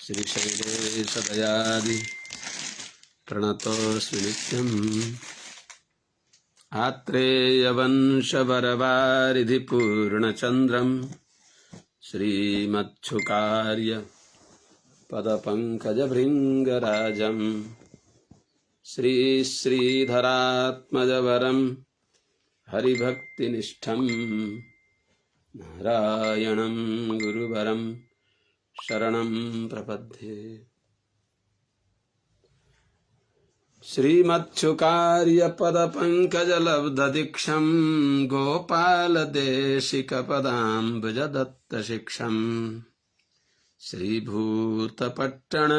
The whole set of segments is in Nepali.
श्रीशैलेशदयादि प्रणतोऽस्मि नित्यम्। आत्रेयवंशवरवारिधिपूर्णचन्द्रम् श्रीमच्छुकार्य पदपङ्कजभृङ्गराजम् श्रीश्रीधरात्मजवरम् हरिभक्तिनिष्ठम् नारायणं गुरुवरं शरणं प्रपद्ये। श्रीमच्छुकार्यपदपङ्कजलब्धदीक्षं गोपालदेशिकपदाम्बुजदत्तशिक्षम् श्रीभूतपट्टण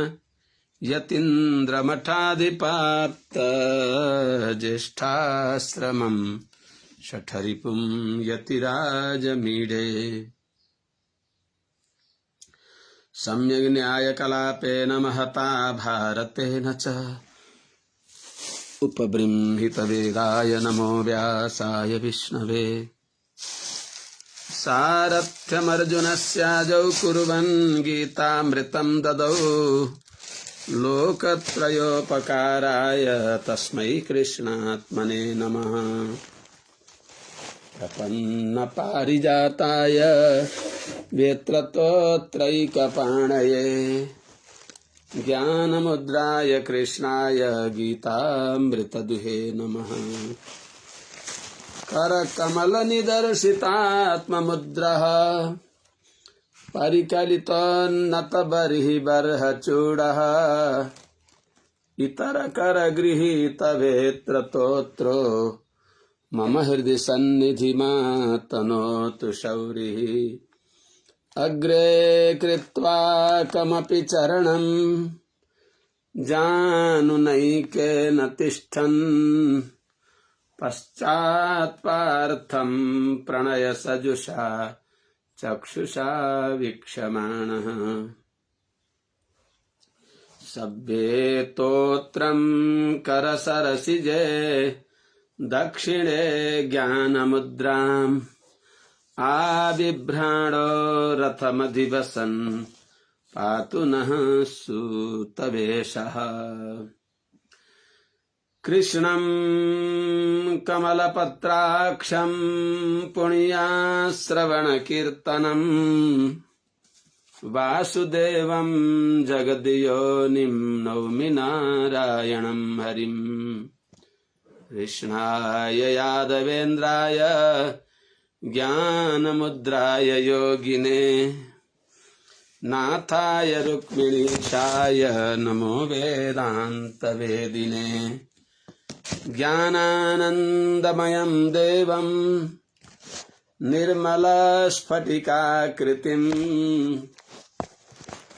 यतीन्द्रमठाधिपात्तज्येष्ठाश्रमं शठरिपुं यतिराजमीडे। सम्यग् न्यायकलापेन महता भारतेन च उपबृंहितवेदाय नमो व्यासाय विष्णवे। सारथ्यमर्जुनस्याजौ कुर्वन् गीतामृतं ददौ लोकत्रयोपकाराय तस्मै कृष्णात्मने नमः। प्रपन्नपारिजाताय वेत्रतोत्रैकपाणये ज्ञानमुद्राय कृष्णाय गीतामृतदुहे नमः। करकमलनिदर्शितात्ममुद्रः परिकलितोन्नतबर्हिबर्हचूडः इतरकरगृहीतवेत्रतोत्रो मम हृदि सन्निधिमातनोतु शौरिः। अग्रे कृत्वा कमपि चरणं जानुनैकेन तिष्ठन् पश्चात्पार्थं प्रणयसजुषा चक्षुषा वीक्षमाणः। सभ्येतोत्रं करसरसिजे दक्षिणे ज्ञानमुद्राम् आबिभ्राणो रथमधिवसन् पातु नः सूतवेषः। कृष्णं कमलपत्राक्षं पुण्याश्रवणकीर्तनम् वासुदेवं जगद्योनिं नौमि नारायणं हरिम्। कृष्णाय यादवेन्द्राय ज्ञानमुद्राय योगिने नाथाय रुक्मिणीशाय नमो वेदान्तवेदिने। ज्ञानानन्दमयं देवं निर्मलस्फटिकाकृतिम्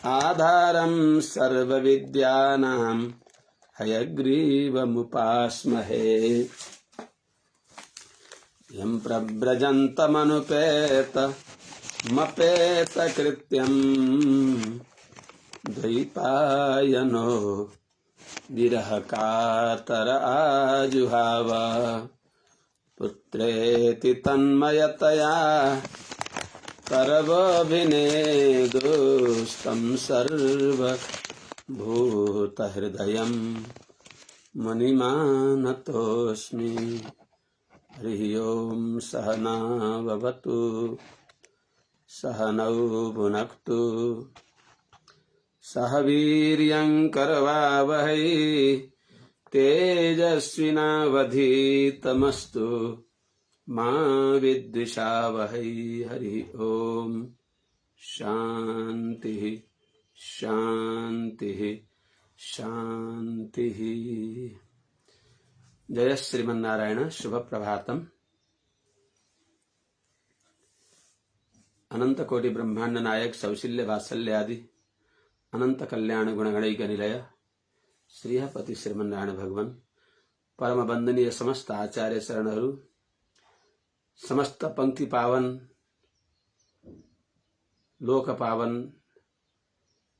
आधारं सर्वविद्यानां हयग्रीवमुपास्महे। यं प्रव्रजन्तमनुपेतमपेतकृत्यं द्वैपायनो विरहकातर आजुहाव। पुत्रेति तन्मयतया करवोऽभिनेदुस्तं सर्वभूतहृदयं मुनिमानतोऽस्मि। हरिः ओं सहनाववतु सहनौ भुनक्तु सह वीर्यं करवावहै तेजस्विनावधीतमस्तु मा विद्विषावहै। हरिः ओं शान्तिः शान्तिः शान्तिः। जय श्रीमन्नारायण। शुभ प्रभातम। अनंत कोटि ब्रह्मांड नायक सौशील्य वात्सल्य आदि अनंत कल्याण गुणगणैक निलय श्रीहपति श्रीमन्नारायण भगवान परम वंदनीय समस्त आचार्य शरणहरू समस्त पंक्ति पावन लोक पावन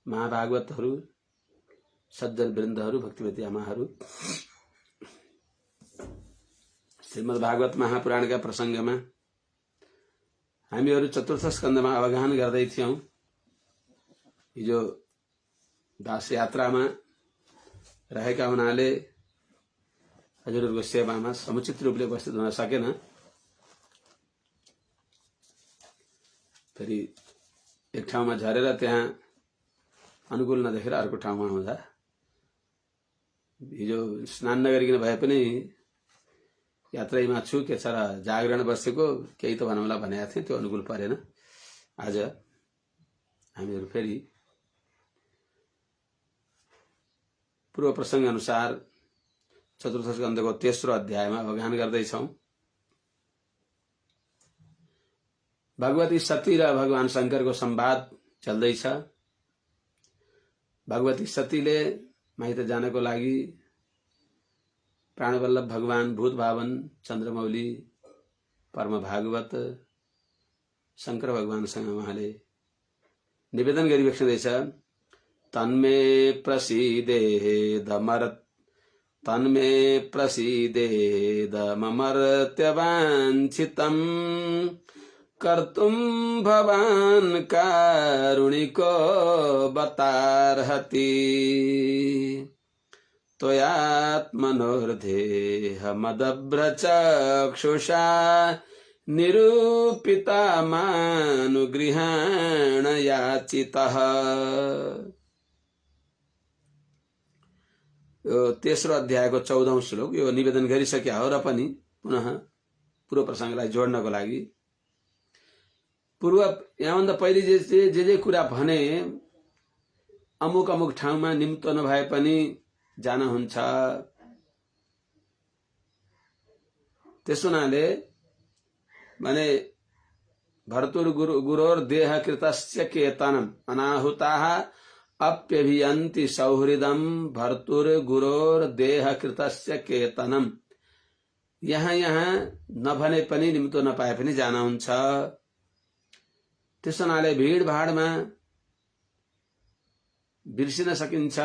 महाभागवतहरू सज्जन वृन्दहरू भक्तिवती आमाहरू श्रीमद् भागवत महापुराणका प्रसंगमा हामीहरू चतुर्थ स्कन्धमा अवगाहन गर्दै थियौं। हिजो दास यात्रामा रहेका हुनाले हजुरहरूको सेवामा समुचित रूपले उपस्थित हुन सकेन। फेरि एक ठाउँमा झरेर त्यहाँ अनुकूल नदेखेर अर्को ठाउँमा आउँदा हिजो स्नान नगरिकन भए पनि यात्रामा छु के छ र जागरण बसेको केही त भनौँला भनेको थिएँ, त्यो अनुकूल परेन। आज हामीहरू फेरि पूर्व प्रसंग अनुसार चतुर्थ स्कन्धको तेस्रो अध्यायमा अवगाहन गर्दैछौं। भगवती सती र भगवान शंकरको संवाद चल्दैछ। भगवती सतीले माइत जानको लागि प्राणवल्लभ भगवान भूत भावन चन्द्रमौली परम भागवत शंकर भगवानसँग उहाँले निवेदन गरिबक्सिँदैछ। तन्मे प्रसीदेदमर्त्यवाञ्छितम् कर्तुं भवान् कारुणिको बतार्हति त्वयात्मनोर्देहमदभ्रचक्षुषा निरूपिता मानुगृहाण याचितः। यो तेस्रो अध्यायको 14औं श्लोक यो निवेदन गरिसक्या हो र पनि पुनः पूर्व प्रसंगलाई जोड्नको लागि पूर्व यहाँभन्दा पहिले जे कुरा भने अमुक अमुक ठाउँमा निम्तो नभए पनि जान हुन्छ। त्यसोनाले माने भर्तुर गुरोर देह कृतस्य केतनम अनाहुताः अप्यभियन्ति सौहृदम भर्तुर गुरोर देह कृतस्य केतनम। यहाँ नभने पनि निम्तो नपाए पनि जान हुन्छ। त्यसोनाले भीडभाडमा बिर्सिन सकिन्छ,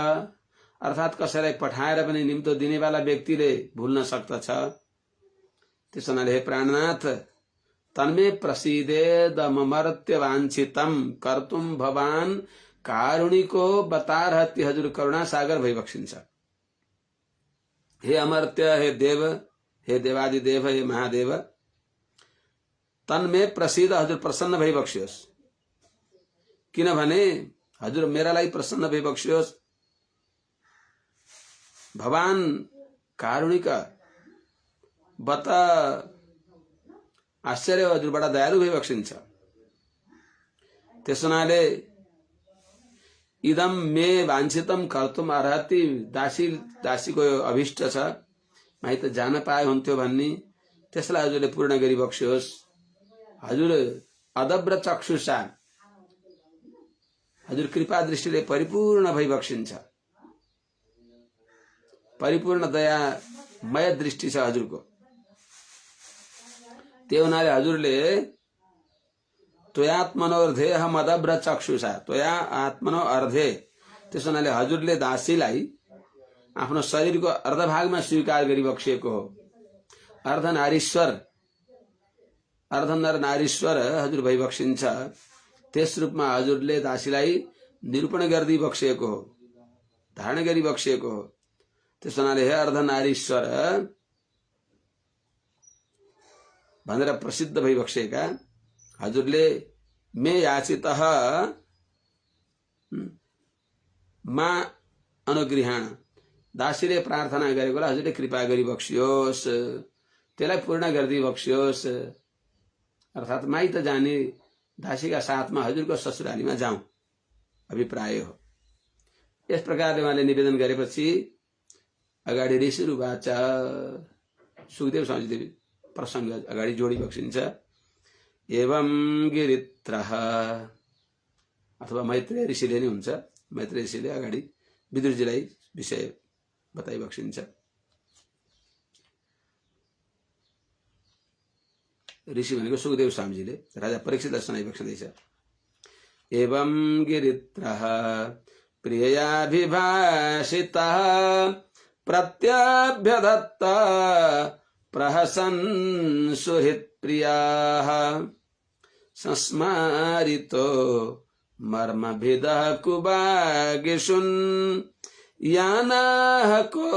अर्थात कसैलाई पठाएर पनि निम्तो दिनेवाला व्यक्तिले भुल्न सक्दछ। त्यसोनाले हे प्राणनाथ तन्मे प्रसीदेदमर्त्यवाञ्छितम् कर्तुं भवान् कारुणिको बतार्हति। हजुर करुणा सागर भइबक्सिन्छ। हे अमर्त्य, हे देव, हे देवादिदेव, हे महादेव तन्मे प्रसीद, हजुर प्रसन्न भइबक्सियोस्। किनभने हजुर मेरालाई प्रसन्न भइबक्सियोस्। भवान कारुणिक बत आश्चर्य, हजुरबाट दयालु भइबक्सिन्छ। त्यसोनाले इदम मे वाञ्छितम कर्तुम अर्हति। दासीको अभिष्ट छ, माइत जान पाए हुन्थ्यो भन्ने, त्यसलाई हजुरले पूर्ण गरिबक्सियोस्। हजुर अदब्र चक्षुषा, हजुर कृपा दृष्टिले परिपूर्ण भइबक्सिन्छ। परिपूर्ण दयामय दृष्टि छ हजुरको। त्यो हुनाले हजुरले त्वयात्मनो अर्धेह मदब्र चक्षुषा, त्वया आत्मनो अर्धे, त्यसो हुनाले हजुरले दासीलाई आफ्नो शरीरको अर्धभागमा स्वीकार गरिबक्सिएको हो। अर्धनारीश्वर, अर्धनर नारीश्वर हजुर भइबक्सिन्छ। त्यस रूपमा हजुरले दासीलाई निरूपण गरिबक्सिएको हो, धारण गरिबक्सिएको हो। त्यसो हुनाले हे अर्धनारीश्वर भनेर प्रसिद्ध भइबक्सिएका हजुरले मे याचितः मा अनुगृहाण, दासीले प्रार्थना गरेकोलाई हजुरले कृपा गरिबक्सियोस्, त्यसलाई पूर्ण गरिदिबक्सियोस्। अर्थात् माइत जाने दासीका साथमा हजुरको ससुरालीमा जाउँ अभिप्राय हो। यस प्रकारले उहाँले निवेदन गरेपछि अगाडि ऋषिरुवाच, सुखदेव स्वामीले प्रसंग अगाडि जोडिबक्सिन्छ। एवं गिरित्रः, अथवा मैत्रेय ऋषिले नै हुन्छ। मैत्रेय ऋषिले अगाडि विदुरजीलाई विषय बताइबक्सिन्छ। ऋषि भनेको सुखदेव स्वामीजीले राजा परीक्षितलाई सुनाइबक्सिँदैछ। एवं गिरित्रः प्रिययाभिभाषितः प्रत्यभ्यदत्त प्रहसन् सुहृत्प्रियाः संस्मारितो मर्मभिदः कुबागिषुन् यानाः को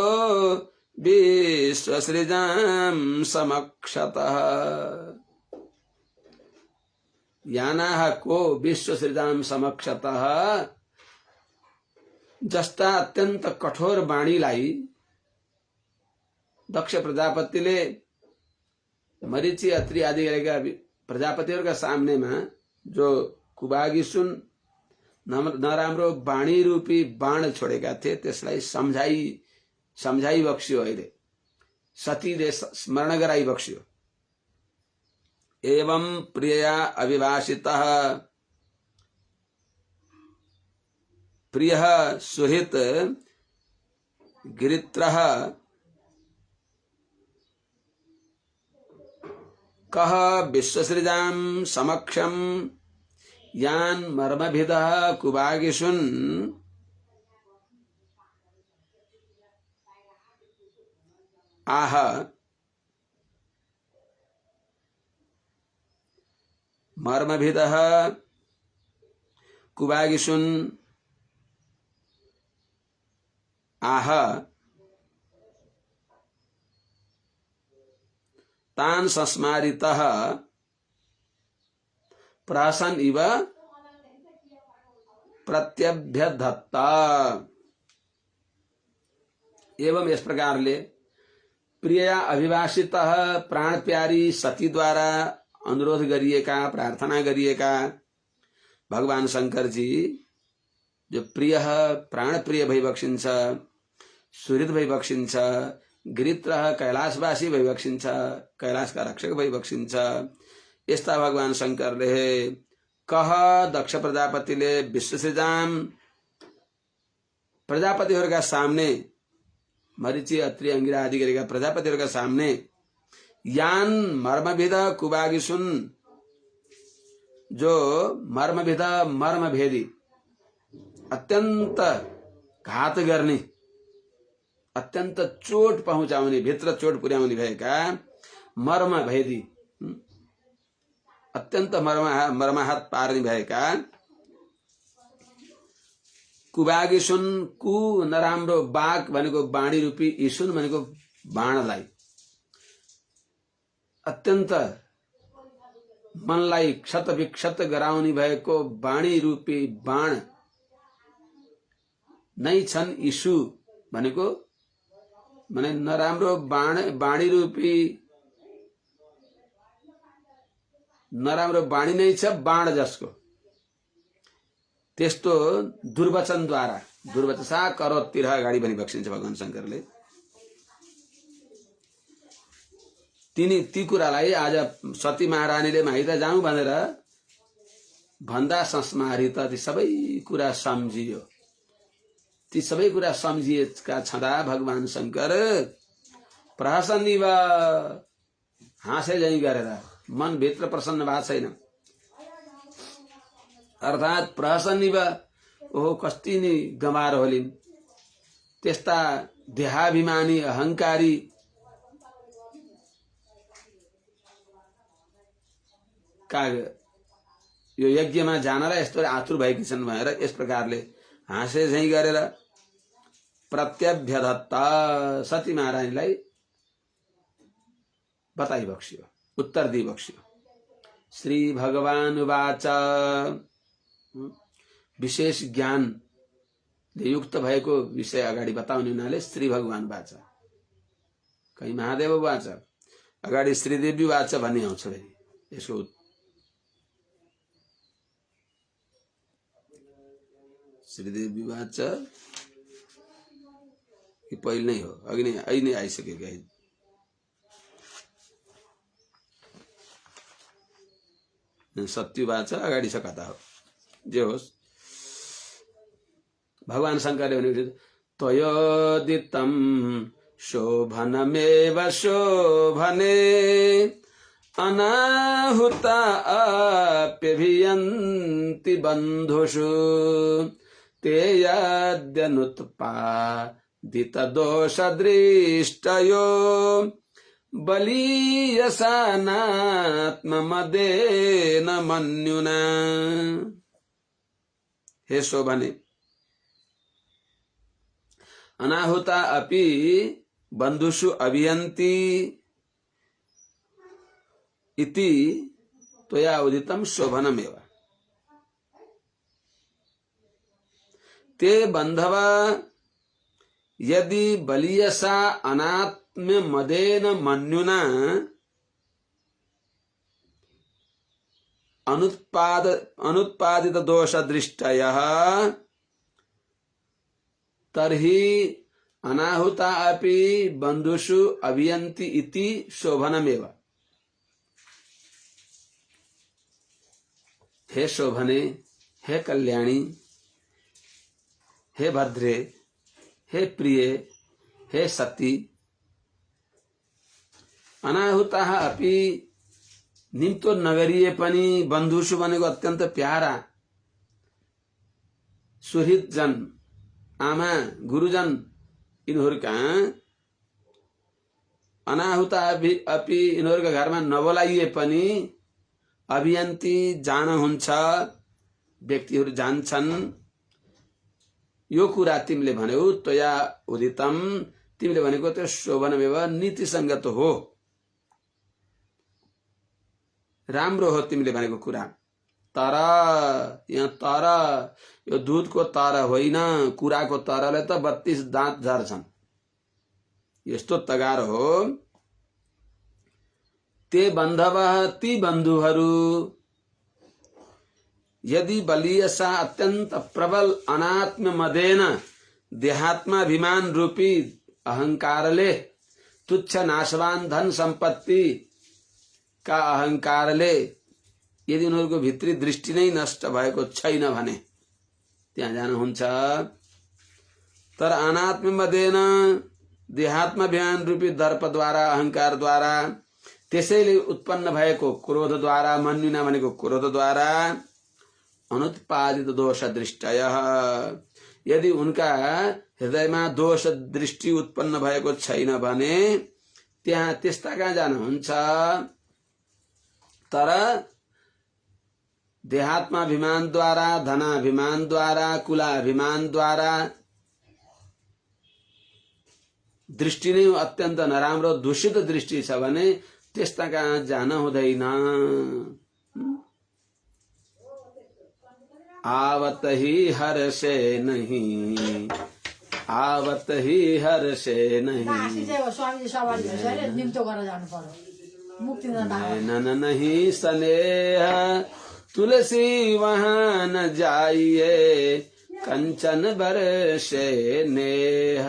विश्वसृजां समक्षतः। यानाः को विश्वसृजां समक्षतः। जस्ता अत्यंत कठोर वाणीलाई दक्ष प्रजापतिले मरीचि अत्रि आदि गरेका प्रजापतिहरूका सामनेमा जो कुबागिसुन नराम्रो वाणी रूपी बाण छोडेका थिए त्यसलाई सम्झाई बक्स्यो। अहिले सतीले स्मरण गराई बक्स्यो। एवं प्रियया अभिभाषितः प्रियः सुहृत गिरित्रः कः विश्वसृजां समक्षं यान् मर्मभिदः कुबागिषुन् आह। मर्मभिदः कुबागिषुन् आह तान् संस्मारितः प्रहसन इव प्रत्यभ्यधत्ता। एवं इस प्रकारले प्रिया अभिभाषितः प्राण प्यारी सती द्वारा अनुरोध गरिएका प्रार्थना गरिएका भगवान शंकर जी जो प्रिय प्राण प्रिय भइबक्सिन्छ, सुहृद भइबक्सिन्छ, गिरित्रः कैलाशवासी भइबक्सिन्छ, कैलाशका रक्षक भइबक्सिन्छ। यस्ता भगवान शंकरले कह दक्ष प्रजापतिले विश्वसृजाम प्रजापतिहरूका सामने मरीचि अत्रि अंगिरा आदि गरेका प्रजापतिहरूका सामने यान मर्मभिद कुबागिसुन जो मर्मभिद मर्मभेदी अत्यंत घात गर्ने अत्यंत चोट पहुंचाउने भित्र चोट पुर्याउने भएका मर्मभेदी अत्यंत मर्माहत पार्ने भएका कुबागिसुन कु नराम्रो बाघ भनेको बाणी रूपी ईसुन भनेको बाणलाई अत्यंत मनलाई क्षत विक्षत गराउने भएको बाणी रूपी बाण नै छन्। ईसु भनेको माने नराम्रो बाणी रूपी नराम्रो बाणी नै छ बाण जसको त्यस्तो दुर्वचनद्वारा दुर्वचसा करोतिर अगाडि भनी बक्सिन्छ भगवान शंकरले। ती कुरालाई आज सती महारानीले माइत जाउँ भनेर भन्दा संस्मारित ती सबै कुरा सम्झियो। ती सबै कुरा सम्झिएका छँदा भगवान शंकर प्रहसन्निव हाँसे झैं गरेर मन भित्र प्रसन्न भएको छैन। अर्थात प्रहसन्निव ओहो कस्ती नि गमार होलिन् त्यस्ता देहाभिमानी अहंकारी का यो यज्ञमा जानलाई यस्तो आतुर भएकी छन् भनेर यस प्रकारले हाँसे झैं गरेर प्रत्यभ्यधत्ता सती महारानीलाई बताई बक्स्यो, उत्तर दी बक्स्यो। श्री भगवान उवाच विशेष ज्ञान युक्त भएको विषय अगाडि बताउने हुनाले श्री भगवान वाच, कहीं महादेव वाच अगाडि श्रीदेवी वाच भन्ने आउँछ। यसको श्रीदेवी वाच कि पहिले नै हो, अघि नै आइसकेको है। सत्य वाच अगाडि छ कथा हो, जे होस्। भगवान शंकरले भने त्वयोदितं शोभनमेव शोभने अनाहुता अप्यभियन्ति बन्धुषु ते यद्यनुत्पादित दोषदृष्टयो बलीयसानात्ममदेन मन्युना। हे शोभने अनाहुता अपि बंधुषु अभियन्ति इति त्वया उदितं शोभनमेव। ते बंधव यदि बलीयसा अनात्म मदेन मन्युना अनुत्पादित दोष दृष्टयः तर्हि अनाहुता अपि बंधुषु अभियन्ति इति शोभनमेव। हे शोभने, हे कल्याणी, हे भद्रे, हे प्रिय, हे सती, अनाहुता अपि निम्तो नगरीय पनि बन्धुषु भनेको अत्यन्त प्यारा सुहृद जन, आमा, गुरुजन, यिनीहरूका अनाहुता अपि यिनीहरूका घरमा नबोलाइए पनि अभियन्ती जान हुन्छ, व्यक्तिहरू जान्छन्। यो कुरा तिमीले भन्यौ त्वया उदितम, तिमीले भनेको त्यो शोभनमेव नीतिसंगत हो, राम्रो हो तिमीले भनेको कुरा। तर यहाँ तर यो दूधको तर होइन, कुराको तरले त 32 दाँत झर्छन्, यस्तो तगार हो। ते बन्धव, ती बन्धुहरू यदि बलीयसा अत्यंत प्रबल अनात्म मदेन देहात्माभिमान रूपी अहंकारले, तुच्छ नाशवान धन सम्पत्ति का अहंकारले यदि उनीहरूको भित्री दृष्टि नै नष्ट भएको छैन भने त्यहाँ जानुहुन्छ। तर अनात्म मदेन देहात्माभिमान रूपी दर्पद्वारा, अहंकारद्वारा, त्यसैले उत्पन्न भएको क्रोधद्वारा, मन्युना भनेको क्रोधद्वारा अनुत्पादित दोष दृष्टयः, यदि उनका हृदयमा दोष दृष्टि उत्पन्न भएको छैन भने त्यहाँ त्यस्ता कहाँ जानुहुन्छ। तर देहात्माभिमान द्वारा, धनाभिमान द्वारा, कुलाभिमान द्वारा दृष्टि नै अत्यन्त नराम्रो दूषित दृष्टि छ भने त्यस्ता कहाँ जान हुँदैन। आवत ही हर्षे नहीं, आवत ही हर्षे नहीं, नैनन नहीं स्नेह, तुलसी वहाँ न जाइए, कंचन बरसे नेह।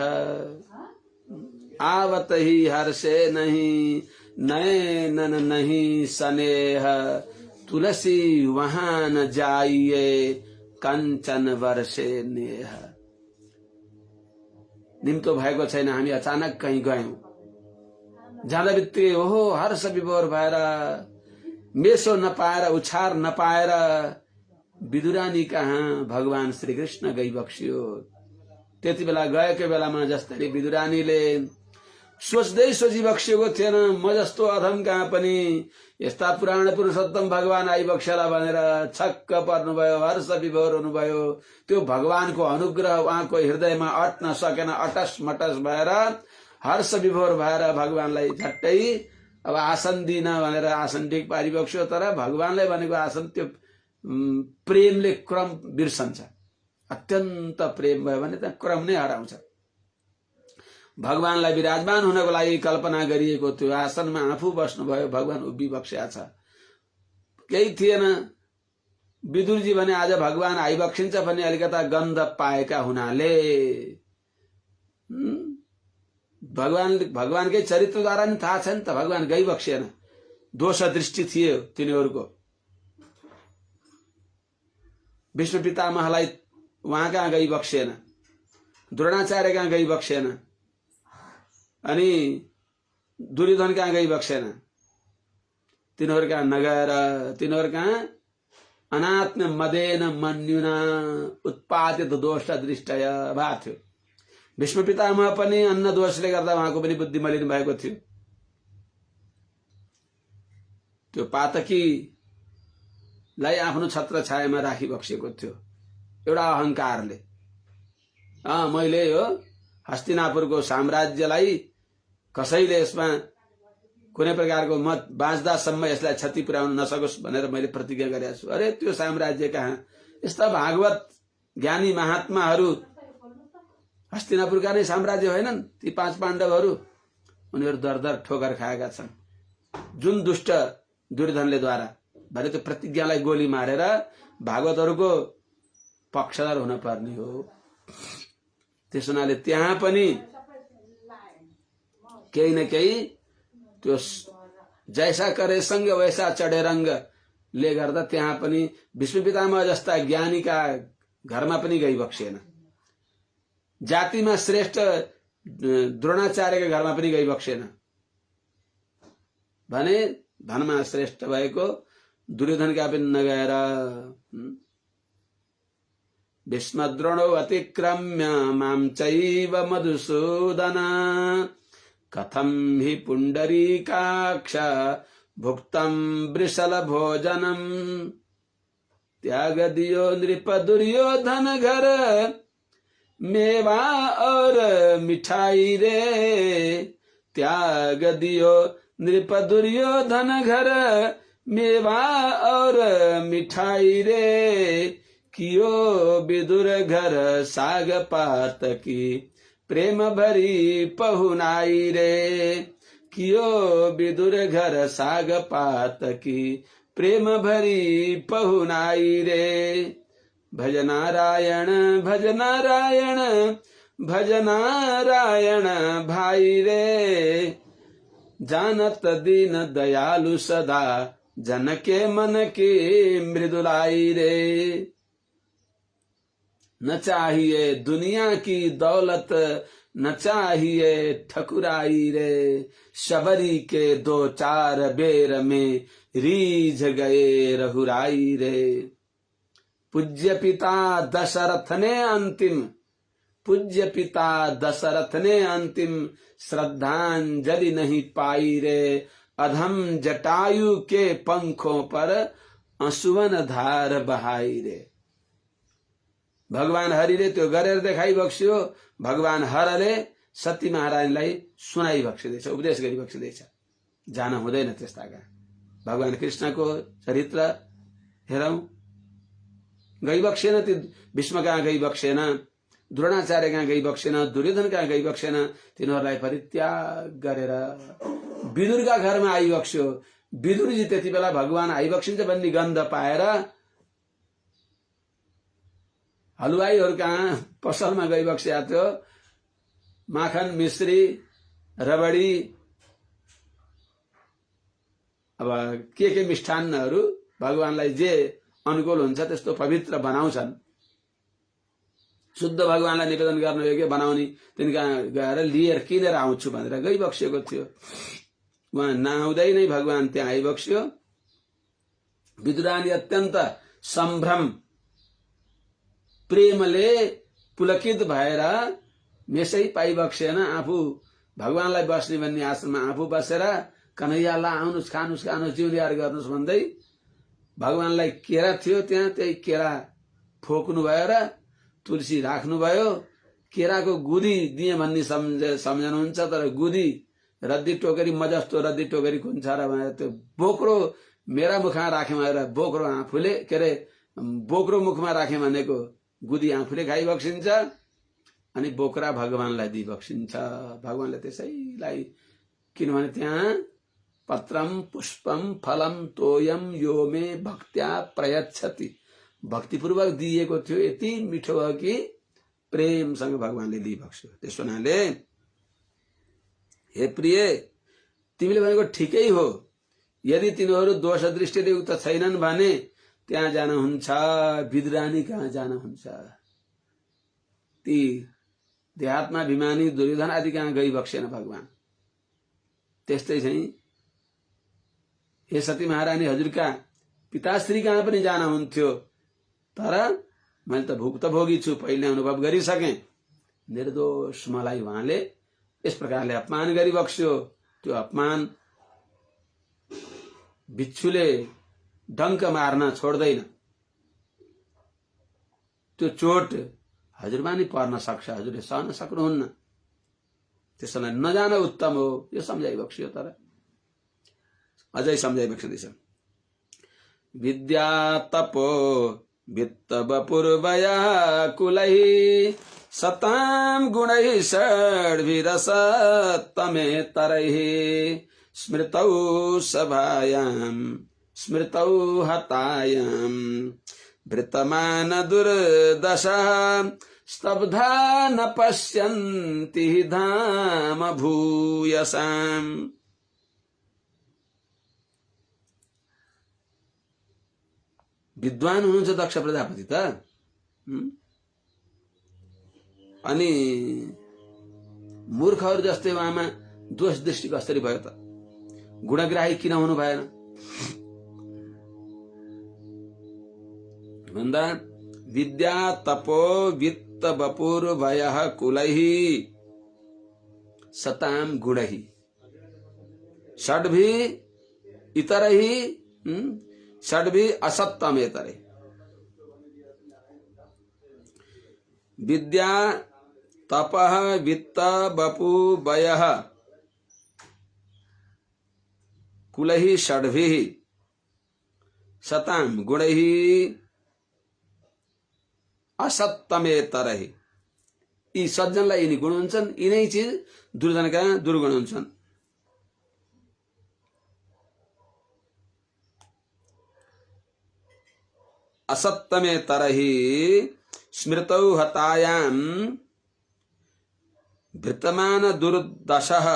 आवत ही हर्षे नहीं, नैनन नहीं स्नेह, तुलसी वहाँ न जाइए, कंचन वर्षे नेह। निम्तो भएको छैन, हामी अचानक कहीं गयौं, जाँदा बित्तिकै ओहो हर्ष विभोर भएर मेसो नपाएर, उछार नपाएर विदुरानी कहाँ भगवान श्री कृष्ण गइबक्सियो। त्यति बेला गएको बेलामा जसरी विदुरानीले सोच्दै सोचिबक्सिएको थिएन, म जस्तो अधम कहाँ पनि यस्ता पुराण पुरुषोत्तम भगवान आइबक्सेला भनेर छक्क पर्नुभयो, हर्ष विभोर हुनुभयो। त्यो भगवानको अनुग्रह उहाँको हृदयमा अट्न सकेन, अटस मटस भएर हर्ष विभोर भएर भगवानलाई झट्टै अब आसन दिन भनेर आसन ठिक पारिबक्स्यो। तर भगवानलाई भनेको आसन त्यो प्रेमले क्रम बिर्सन्छ, अत्यन्त प्रेम भयो भने त्यहाँ क्रम नै हराउँछ। भगवानलाई विराजमान हुनको लागि कल्पना गरिएको त्यो आसनमा आफू बस्नुभयो, भगवान उभि बक्स्या छ, केही थिएन। विदुरजी भने आज भगवान आइबक्सिन्छ भन्ने अलिकता गन्ध पाएका हुनाले भगवानकै चरित्रद्वारा नि थाहा छ नि त, भगवान गइबक्सिएन, दोष दृष्टि थियो तिनीहरूको। विष्णु पितामहलाई उहाँ कहाँ गइबक्सिएन, द्रोणाचार्य कहाँ गइबक्सिएन, अनि दुर्योधन कहाँ गइबक्सेन, तिनीहरू कहाँ नगएर तिनीहरू कहाँ अनात्म मदेन मन्युना उत्पादित दोष दृष्टय भएको थियो। भीष्म पितामह पनि अन्न दोषले गर्दा उहाँको पनि बुद्धि मलिन भएको थियो। त्यो पातकीलाई आफ्नो छत्र छायामा राखिबक्सेको थियो। एउटा अहंकारले। मैले यो हस्तिनापुरको साम्राज्यलाई कसैले यसमा कुनै प्रकारको मत बाँच्दासम्म यसलाई क्षति पुर्याउन नसकोस् भनेर मैले प्रतिज्ञा गरेको छु। अरे त्यो साम्राज्य कहाँ? यस्ता भागवत ज्ञानी महात्माहरू हस्तिनापुरका नै साम्राज्य होइनन् ती 5 पाण्डवहरू? उनीहरू दर दर ठोकर खाएका छन् जुन दुष्ट दुर्योधनले द्वारा भने त्यो प्रतिज्ञालाई गोली मारेर भागवतहरूको पक्षधर हुन पर्ने हो। त्यस हुनाले त्यहाँ पनि केही न केही त्यो जैसा करे संग वैसा चढे रंगले गर्दा त्यहाँ पनि विष्णु पितामह जस्ता ज्ञानीका घरमा पनि गई बक्सिएन। जातिमा श्रेष्ठ द्रोणाचार्यका घरमा पनि गई बक्सिएन भने धनमा श्रेष्ठ भएको दुर्योधनका पनि नगएर भीष्मद्रोणौ अतिक्रम्य मां चैव मधुसूदन कथं हि पुंडरीकाक्ष भुक्तं वृषल भोजनम त्याग दियो नृप दुर्योधन घर मेवा और मिठाई रे त्याग दियो नृप दुर्योधन घर मेवा और मिठाई रे कियो विदुर घर साग पात की प्रेम भरी पहुनाई रे कियो विदुर घर साग पात की प्रेम भरी पहुनाई रे भज नारायण भज नारायण भज नारायण भाई रे जानत दीन दयालु सदा जन के मन की मृदुलाई रे न चाहिए दुनिया की दौलत न चाहिए ठकुराई रे शबरी के 2-4 बेर में रीझ गए रहुराई रे पूज्य पिता दशरथ ने अंतिम श्रद्धांजलि नहीं पाई रे अधम जटायु के पंखों पर आंसुवन धार बहाई रे भगवान हरिले त्यो गरेर देखाइ बक्स्यो। भगवान हरले सती महारानीलाई सुनाइ बक्सिँदैछ, उपदेश गरी बक्सिँदैछ। जान हुँदैन त्यस्ताका। भगवान कृष्णको चरित्र हेरौं, गई बक्सेन, ती भीष्म कहाँ गई बक्सेन, द्रोणाचार्य कहाँ गई बक्सेन, दुर्योधन कहाँ गई बक्सेन, तिनीहरूलाई परित्याग गरेर विदुरका घरमा आइबक्स्यो। विदुरजी त्यति बेला भगवान आइबक्सिन्छ भन्ने गन्ध पाएर हलुवाईहरू कहाँ पसलमा गई बक्सिया थियो। माखन, मिश्री, रबडी, अब के मिष्ठान्नहरू भगवानलाई जे अनुकूल हुन्छ त्यस्तो पवित्र बनाउँछन्। शुद्ध भगवानलाई निवेदन गर्न योग्य बनाउने तिनका गएर लिएर किनेर आउँछु भनेर गइबक्सिएको थियो। उहाँ नआउँदै नै भगवान त्यहाँ आइबक्स्यो। विदुरानी अत्यन्त सम्भ्रम प्रेमले पुलकित भएर मेसै पाइबक्सेन। आफू भगवानलाई बस्ने भन्ने आश्रममा आफू बसेर कन्हैयालाई आउनुस्, खानुस्, जिउनियार गर्नुस् भन्दै भगवानलाई केरा थियो त्यहाँ, त्यही केरा फोक्नु भयो र तुलसी राख्नुभयो। केराको गुदी दिए भन्ने सम्झनुहुन्छ, तर गुदी रद्दी टोकरी म जस्तो रद्दी टोकरी कुन छ र भनेर त्यो बोक्रो मेरा मुखमा राखे भनेर बोक्रो आफूले के अरे बोक्रो मुखमा राखे भनेको गुदी आफूले खाइबक्सिन्छ अनि बोक्रा भगवानलाई दिइबक्सिन्छ। भगवानले त्यसैलाई, किनभने त्यहाँ पत्रम पुष्पम फलम तोयम यो मे भक्त्या प्रयच्छति, भक्तिपूर्वक दिएको थियो। यति मिठो भयो कि प्रेमसँग भगवानले दिइबक्स्यो। त्यसो हुनाले हे प्रिय, तिमीले भनेको ठिकै हो। यदि तिनीहरू दोष दृष्टिले युक्त छैनन् भने त्यहाँ जानुहुन्छ, विदुरानी कहाँ जानुहुन्छ, ती देहात्माभिमानी दुर्योधन आदि कहाँ गइबक्सेन भगवान। त्यस्तै चाहिँ हे सती महारानी हजुरका पिताश्री कहाँ पनि जान हुन्थ्यो, तर मैले त भुक्तभोगी छु, पहिले अनुभव गरिसकेँ। निर्दोष मलाई उहाँले यस प्रकारले अपमान गरिबक्स्यो। त्यो अपमान बिच्छुले डंक मार्न छोड्दैन। त्यो चोट हजुरमा नि पर्न सक्छ, हजुरले सहन सक्नुहुन्न, त्यसलाई नजान उत्तम हो। यो सम्झाइबक्सियो। तर अझै सम्झाइबक्सिँदैछ। विद्या तपो वित्त वपुर्वया कुलैः सतां गुणैः षड्भिरसत्तमेतरैः स्मृतौ सभायां स्मृतौ हतायां भृतमान दुर्दशा स्तब्धा न पश्यन्ति धाम भूयसाम्। विद्वान हुनुहुन्छ दक्ष प्रजापति त, अनि मूर्खहरू जस्तै उहाँमा दोष दृष्टि कसरी भयो त? गुणग्राही किन हुनु भएन भन्दा विद्या तपो वित्त वपुर्वयः कुलैः सतां गुणैः षड्भिः इतरैः षड्भिः असत्तमेतरैः। विद्या तपः वित्त वपु वयः कुलैः षड्भिः सतां गुणैः असत्तमेतरैः। यी सज्जनलाई यिनी गुण हुन्छन्, यिनै चिज दुर्जनका दुर्गुण हुन्छन्। असत्तमेतरैः स्मृतौ हतायां भृतमान दुर्दशः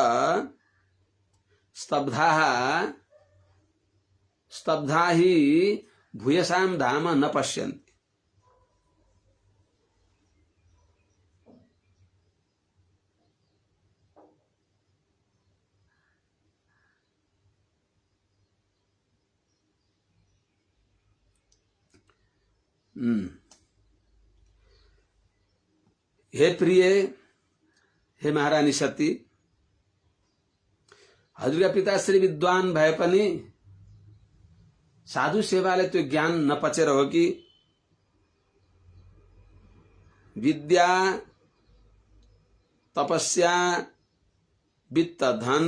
स्तब्धा ही भूयसां धाम न पश्यन्ति। हे प्रिय, हे महारानी सती, हजुरका पिताश्री विद्वान भए पनि साधु सेवाले त्यो ज्ञान नपचेर हो कि विद्या तपस्या वित्त धन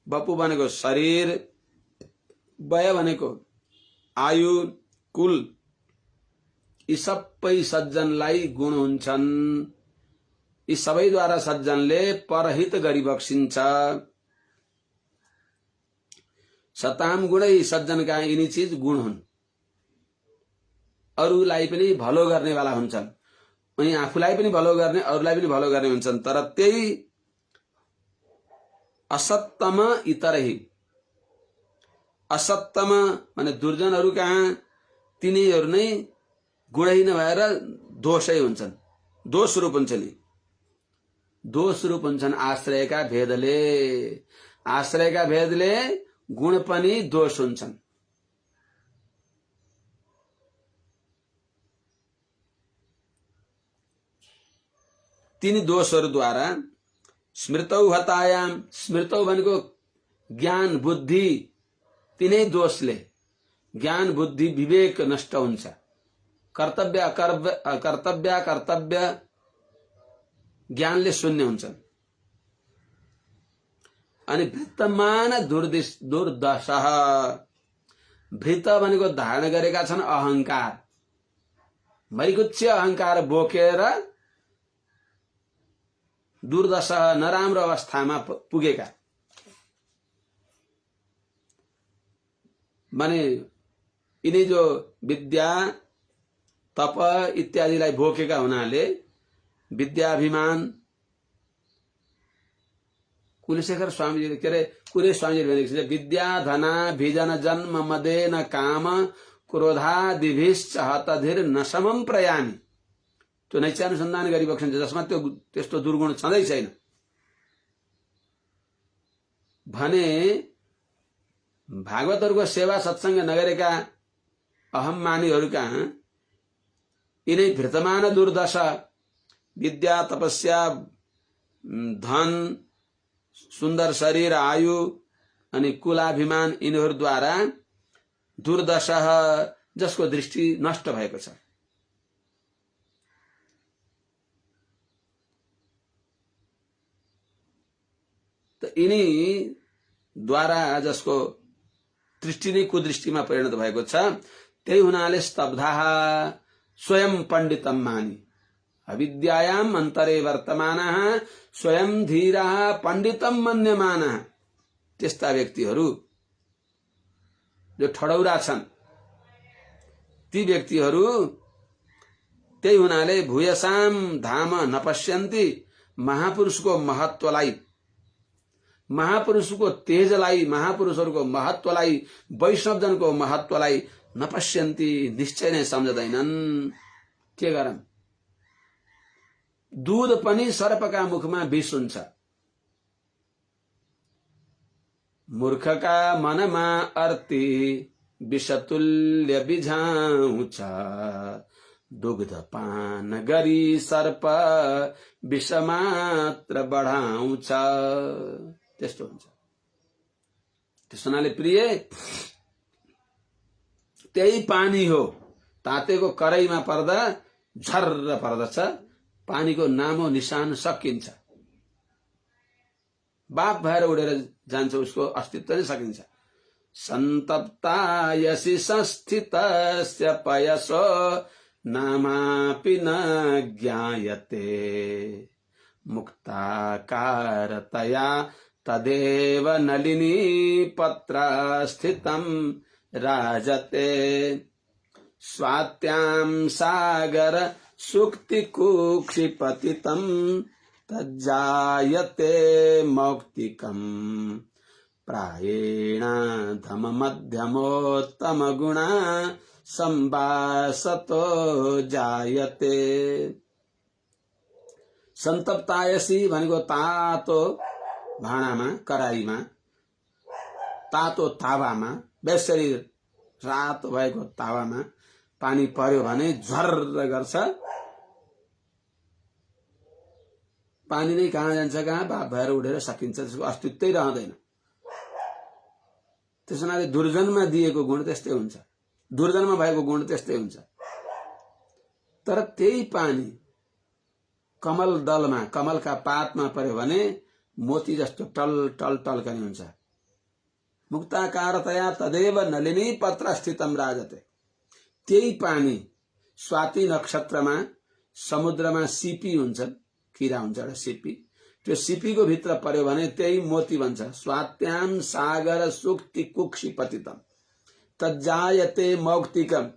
वपु भनेको शरीर, वय भनेको आयु कुल, यी सबै सज्जनलाई गुण हुन्छन्। यी सबैद्वारा सज्जनले परहित गरिबक्सिन्छ। सताम गुणै सज्जनका यिनी चीज गुण हुन्। अरूलाई पनि भलो गर्नेवाला हुन्छन्, अनि आफूलाई पनि भलो गर्ने अरूलाई पनि भलो गर्ने हुन्छन्। तर त्यही असत्तम इतरही, असत्तम माने दुर्जनहरू कहाँ तिनीहरू नै गुणै नभएर दोषै हुन्छन्, दोष रूप हुन्छन्। दोष रूप हुन्छन् आश्रयका भेदले, आश्रयका भेदले गुण पनि दोष हुन्छन्। तिनी दोषहरूद्वारा स्मृतौ हतायाम, स्मृतौ भनेको ज्ञान बुद्धि, तिनै दोषले ज्ञान बुद्धि विवेक नष्ट हुन्छ। कर्तव्य कर्तव्य ज्ञानले शून्य हुन्छन्। अनि भृतमान दुर्दशा, भृत भनेको धारण गरेका छन् अहंकार, मैगुच्छ अहंकार बोकेर दुर्दशा नराम्रो अवस्थामा पुगेका माने यिनी जो विद्या तप इत्यादिलाई भोकेका हुनाले विद्याभिमान, कुलशेखर स्वामीजीले के अरे कुरे स्वामीजीले भनेको छ विद्या धना भिजन जन्म मदेन काम क्रोधादिभिश्च हतधिर नशमम प्रयामी। त्यो नैचानुसन्धान गरिबक्सिन्छ जसमा त्यो त्यस्तो दुर्गुण छँदै छैन भने भागवतहरूको सेवा सत्संग नगरेका अहम मानिहरूका यिनै भृतमान दुर्दशा, विद्या तपस्या धन सुन्दर शरीर आयु अनि कुलाभिमान यिनीहरूद्वारा दुर्दशा, जसको दृष्टि नष्ट भएको छ। त यिनी द्वारा जसको दृष्टि नै कुदृष्टिमा परिणत भएको छ, त्यही हुनाले स्तब्धा स्वयं पण्डितम मानी अविद्यायाम अन्तरे वर्तमानः स्वयं धीरा पण्डितम मन्यमानः। त्यस्ता व्यक्तिहरू जो ठडौरा छन्, ती व्यक्तिहरू त्यही हुनाले भूयसाम धाम नपश्यन्ति, महापुरुषको महत्वलाई, महापुरुषको तेजलाई, महापुरुषहरूको महत्वलाई, वैष्णवजनको महत्वलाई नपश्यन्ति, निश्चय नै सम्झदैनन्। के गरौँ? दूध पनि सर्पका मुखमा विष हुन्छ। मूर्खका मनमा अर्ती विषतुल्य बिझाउँछ, दुग्ध पान गरी सर्प विष मात्र बढाउँछ। त्यस्तो हुन्छ। त्यसो हुनाले प्रिय, त्यही पानी हो, तातेको कराईमा पर्दा झर्र पर्दछ, पानीको नामो निशान सकिन्छ, बाप भएर उडेर जान्छ, उसको अस्तित्व नै सकिन्छ। सन्तप्तायसि संस्थितस्य पयसो नामापि न ज्ञायते, मुक्ताकारतया तदेव नलिनी पत्रस्थितं राजते। स्वात्यां सागर सुक्ति कुक्षिपतितं तज्जायते मौक्तिकम्, प्रायेण धम मध्यमोत्तम गुणा संवासतो जायते। सन्तप्तायसी भनेको तातो भाँडामा, कराईमा, तातो तावामा, बेसरी रातो भएको तावामा पानी पर्यो भने झर्र गर्छ, पानी नै कहाँ जान्छ, कहाँ बाप भएर उडेर सकिन्छ, त्यसको अस्तित्वै रहँदैन। त्यसो हुनाले दुर्जनमा दिएको गुण त्यस्तै हुन्छ, दुर्जनमा भएको गुण त्यस्तै हुन्छ। तर त्यही पानी कमल दलमा, कमलका पातमा पर्यो भने मोती जस्तो टल टल टल्कने हुन्छ। मुक्ताकारतया तदेव नलिनी पत्र स्थितम राजते। त्यही पानी स्वाति नक्षत्रमा, समुद्रमा सिपी हुन्छन्, किरा हुन्छ एउटा सिपी, त्यो सिपीको भित्र पर्यो भने त्यही मोती बन्छ। स्वात्याम सागर सुक्ति कुक्षि पतितम तज्जायते मौक्तिकम।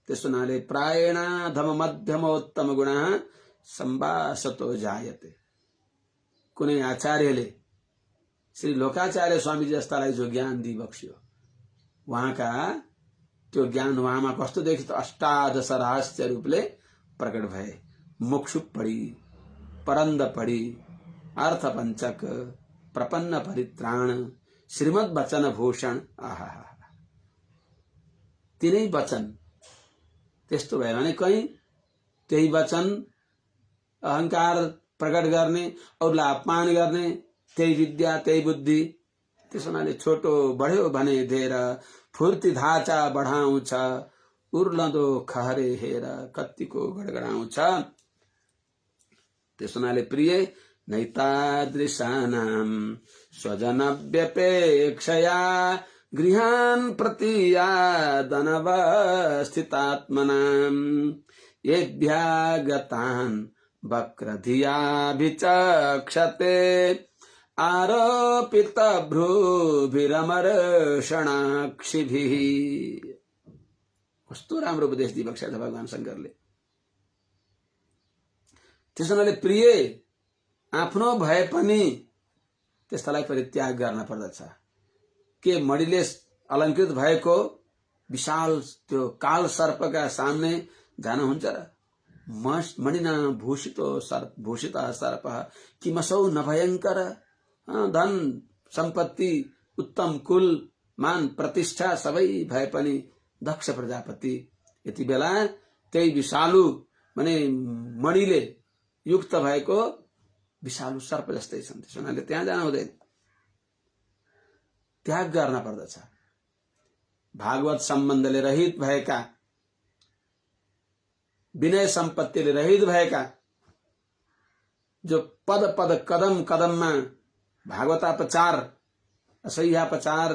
त्यसो हुनाले प्रायेण धम मध्यमोत्तम गुणः संवासतो जायते। कुनै आचार्यले, श्री लोकाचार्य स्वामी जस्तालाई जो ज्ञान दिइबक्स्यो, उहाँका त्यो ज्ञान उहाँमा कस्तो देखि त अष्टादश रहस्य रूपले प्रकट भए। मुक्षुप पढी, परन्द पढी, अर्थ पंचक, प्रपन्न परित्राण, श्रीमद वचन भूषण, आहा, तिनै वचन। त्यस्तो भयो भने कहीं त्यही वचन अहंकार प्रकट गर्ने, अरूलाई अपमान गर्ने, त्यही विद्या त्यही बुद्धि। त्यसो हुनाले छोटो बढ्यो भने धेर, फुर्ती धाचा बढाउँछ, उर्लदो खहरे हेर कत्तिको गडगडाउँछ। त्यसो हुनाले प्रिय, नैतादृशानां स्वजन व्यपेक्षया गृहान् प्रतियादनवस्थितात्मनां येभ्यागतान् वक्रधिया विचक्षते आरोपित भ्रूभिरमर्षणाक्षिभिः। कस्तो राम्रो उपदेश दिइबक्सेको छ भगवान शंकरले। त्यसो हुनाले प्रिय, आफ्नो भए पनि त्यस्तालाई परित्याग गर्न पर्दछ। के मणिले अलंकृत भएको विशाल त्यो काल सर्पका सामने जान हुन्छ र? मणिना भूषित सर्प किमसौ नभयंकर। धन सम्पत्ति, उत्तम कुल, मान प्रतिष्ठा सबै भए पनि दक्ष प्रजापति यति बेला त्यही विषालु माने मणिले युक्त भएको विषालु सर्प जस्तै छन्। त्यसो हुनाले त्यहाँ जान हुँदैन, त्याग गर्न पर्दछ। भागवत सम्बन्धले रहित भएका, विनय सम्पत्तिले रहित भएका, जो पद पद कदम कदममा भागवतापचार असह्यापचार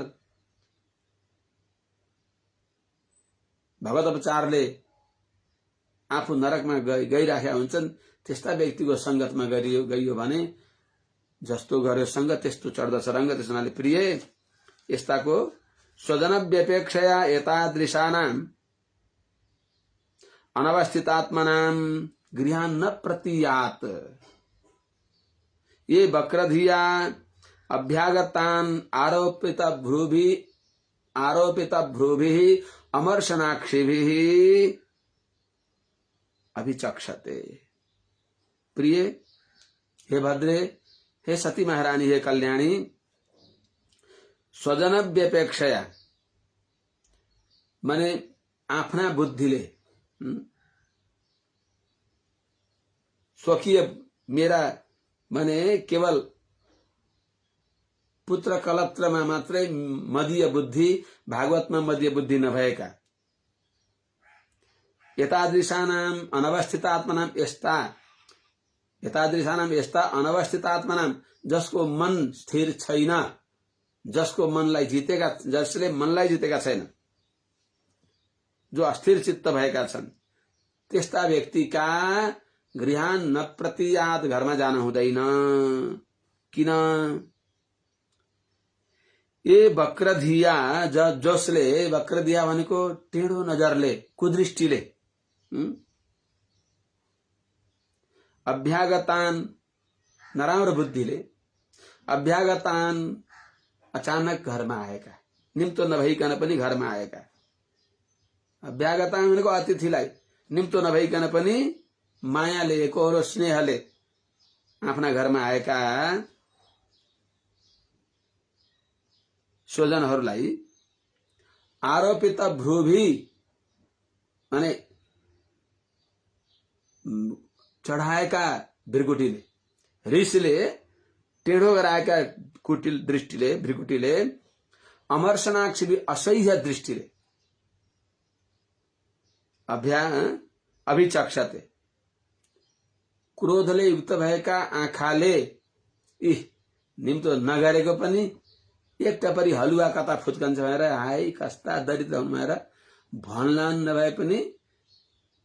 भगवतपचारले आफू नरकमा गइराखेका हुन्छन्। त्यस्ता व्यक्तिको संगतमा गइयो भने जस्तो गर्यो संग त्यस्तो चढ्दछ रंग। त्यसैले प्रिय यस्ताको स्वजन व्यपेक्षया एतादृशानां अनवस्थितात्मनां गृहान् न प्रतीयात्। ये वक्रधिया अभ्यागतान् आरोपित भ्रूभिः अमर्शनाक्षिभिः अभिचक्षते। प्रिय हे भद्रे, हे सती महारानी, हे कल्याणी, स्वजन व्यपेक्षया माने आफ्ना बुद्धिले स्वकीय मेरा माने केवल पुत्र कलत्रमा मात्रै मदीय बुद्धि, भागवतमा मदीय बुद्धि नभएका एतादृशानाम अनवस्थितात्मनाम यस्ता अनवस्थितात्मनाम जसको मन स्थिर छैन, जसले मनलाई जितेका छैन, जो अस्थिर चित्त भएका छन्, त्यस्ता व्यक्तिका गृहान न प्रतियात, घरमा जान हुँदैन। किन? ये वक्रधिया जसले, वक्रधिया भनेको टेढो नजरले, कुदृष्टिले, अभ्यागतान नराम्रो बुद्धिले, अभ्यागतान अचानक घरमा आएका, निम्तो नभइकन पनि घरमा आएका, अभ्यागतान भनेको अतिथिलाई निम्तो नभइकन पनि मायाले, एकोहोरो स्नेहले आफ्ना घरमा आएका स्वजनहरूलाई आरोपित भ्रूभि माने चढाएका भ्रिकुटीले, रिसले टेढो गराएका कुटिल दृष्टिले, भ्रिकुटीले, अमर्शनाक्षी असह्य दृष्टिले अभिचक्षते, क्रोधले युक्त भएका आँखाले निम्तो नगरेको पनि एक टपरी हलुवा कता फुत्कन्छ भनेर हाय कस्ता दरिद्र हुनु भनेर भन्ला नभए पनि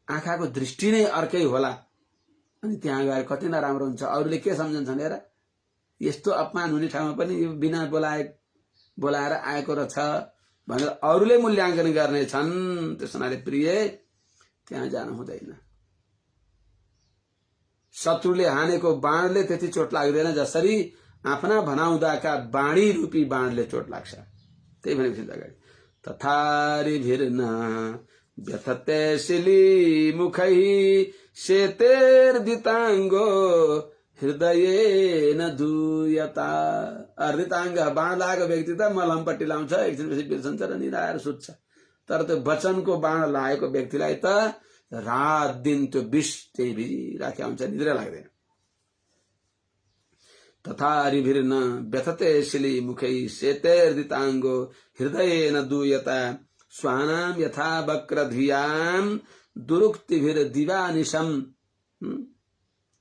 आँखाको दृष्टि नै अर्कै होला। अनि त्यहाँ गएर कति नराम्रो हुन्छ, अरूले के सम्झन्छन्, हेर यस्तो अपमान हुने ठाउँमा पनि यो बिना बोलाएर आएको रहेछ भनेर अरूले मूल्याङ्कन गर्ने छन्। त्यसैले प्रिय त्यहाँ जानु हुँदैन। शत्रुले हानेको बाणले त्यति चोट लाग्दैन जसरी आफ्ना भनाउँदाका बाणी रूपी बाणले चोट लाग्छ। त्यही भनेपछि अगाडि तथारिभिर्न व्यथते शिली मुखै शेतेर्दिताङ्गो हृदयेन दूयता। हृदिताङ्ग बाण लागेको व्यक्ति त मलमपट्टि लाउँछ, एकछिनपछि बिर्सन्छ र निराएर सुत्छ। तर त्यो वचनको बाण लागेको व्यक्तिलाई त रात दिन त्यो विष त्यही भिजिराखेको हुन्छ, निद्रा लाग्दैन। तथारिभिर्न व्यथते शिली मुखै शेतेर्दिताङ्गो हृदयेन दूयता। स्वानाम यथा वक्रधियाम दुरुक्तिभिर्दिवानिशम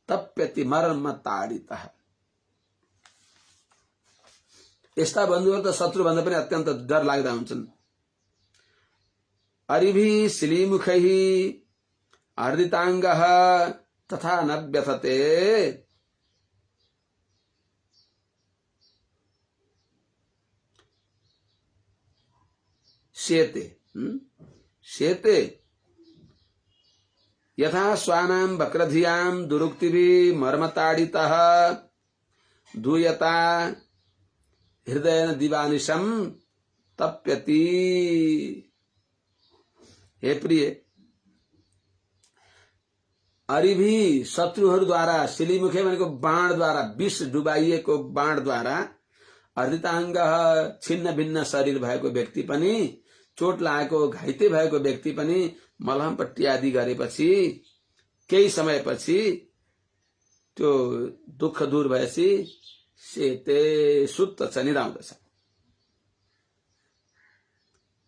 तप्यति मर्म ताडितः। यस्ता बन्धुहरू त शत्रु भन्दा पनि अत्यन्त डर लाग्दा हुन्छन्। अरिभि शिलीमुखैः अर्दिताङ्गः तथा न व्यथते। शेते यथा स्वानाम वक्रधियाम दुरुक्तिभिः मर्मताडितः दूयता हृदयेन दिवानिशम तप्यति। हे प्रिय, अरिभि शत्रुहरूद्वारा, शिलीमुखे भनेको बाणद्वारा, विष डुबाइएको बाणद्वारा, अर्दिताङ्ग छिन्न भिन्न शरीर भएको व्यक्ति पनि, चोट लागेको घाइते भएको व्यक्ति पनि मलहमपट्टी आदि गरेपछि केही समयपछि त्यो दुःख दूर भएपछि सेते सुत्त छ, निदाउँदछ।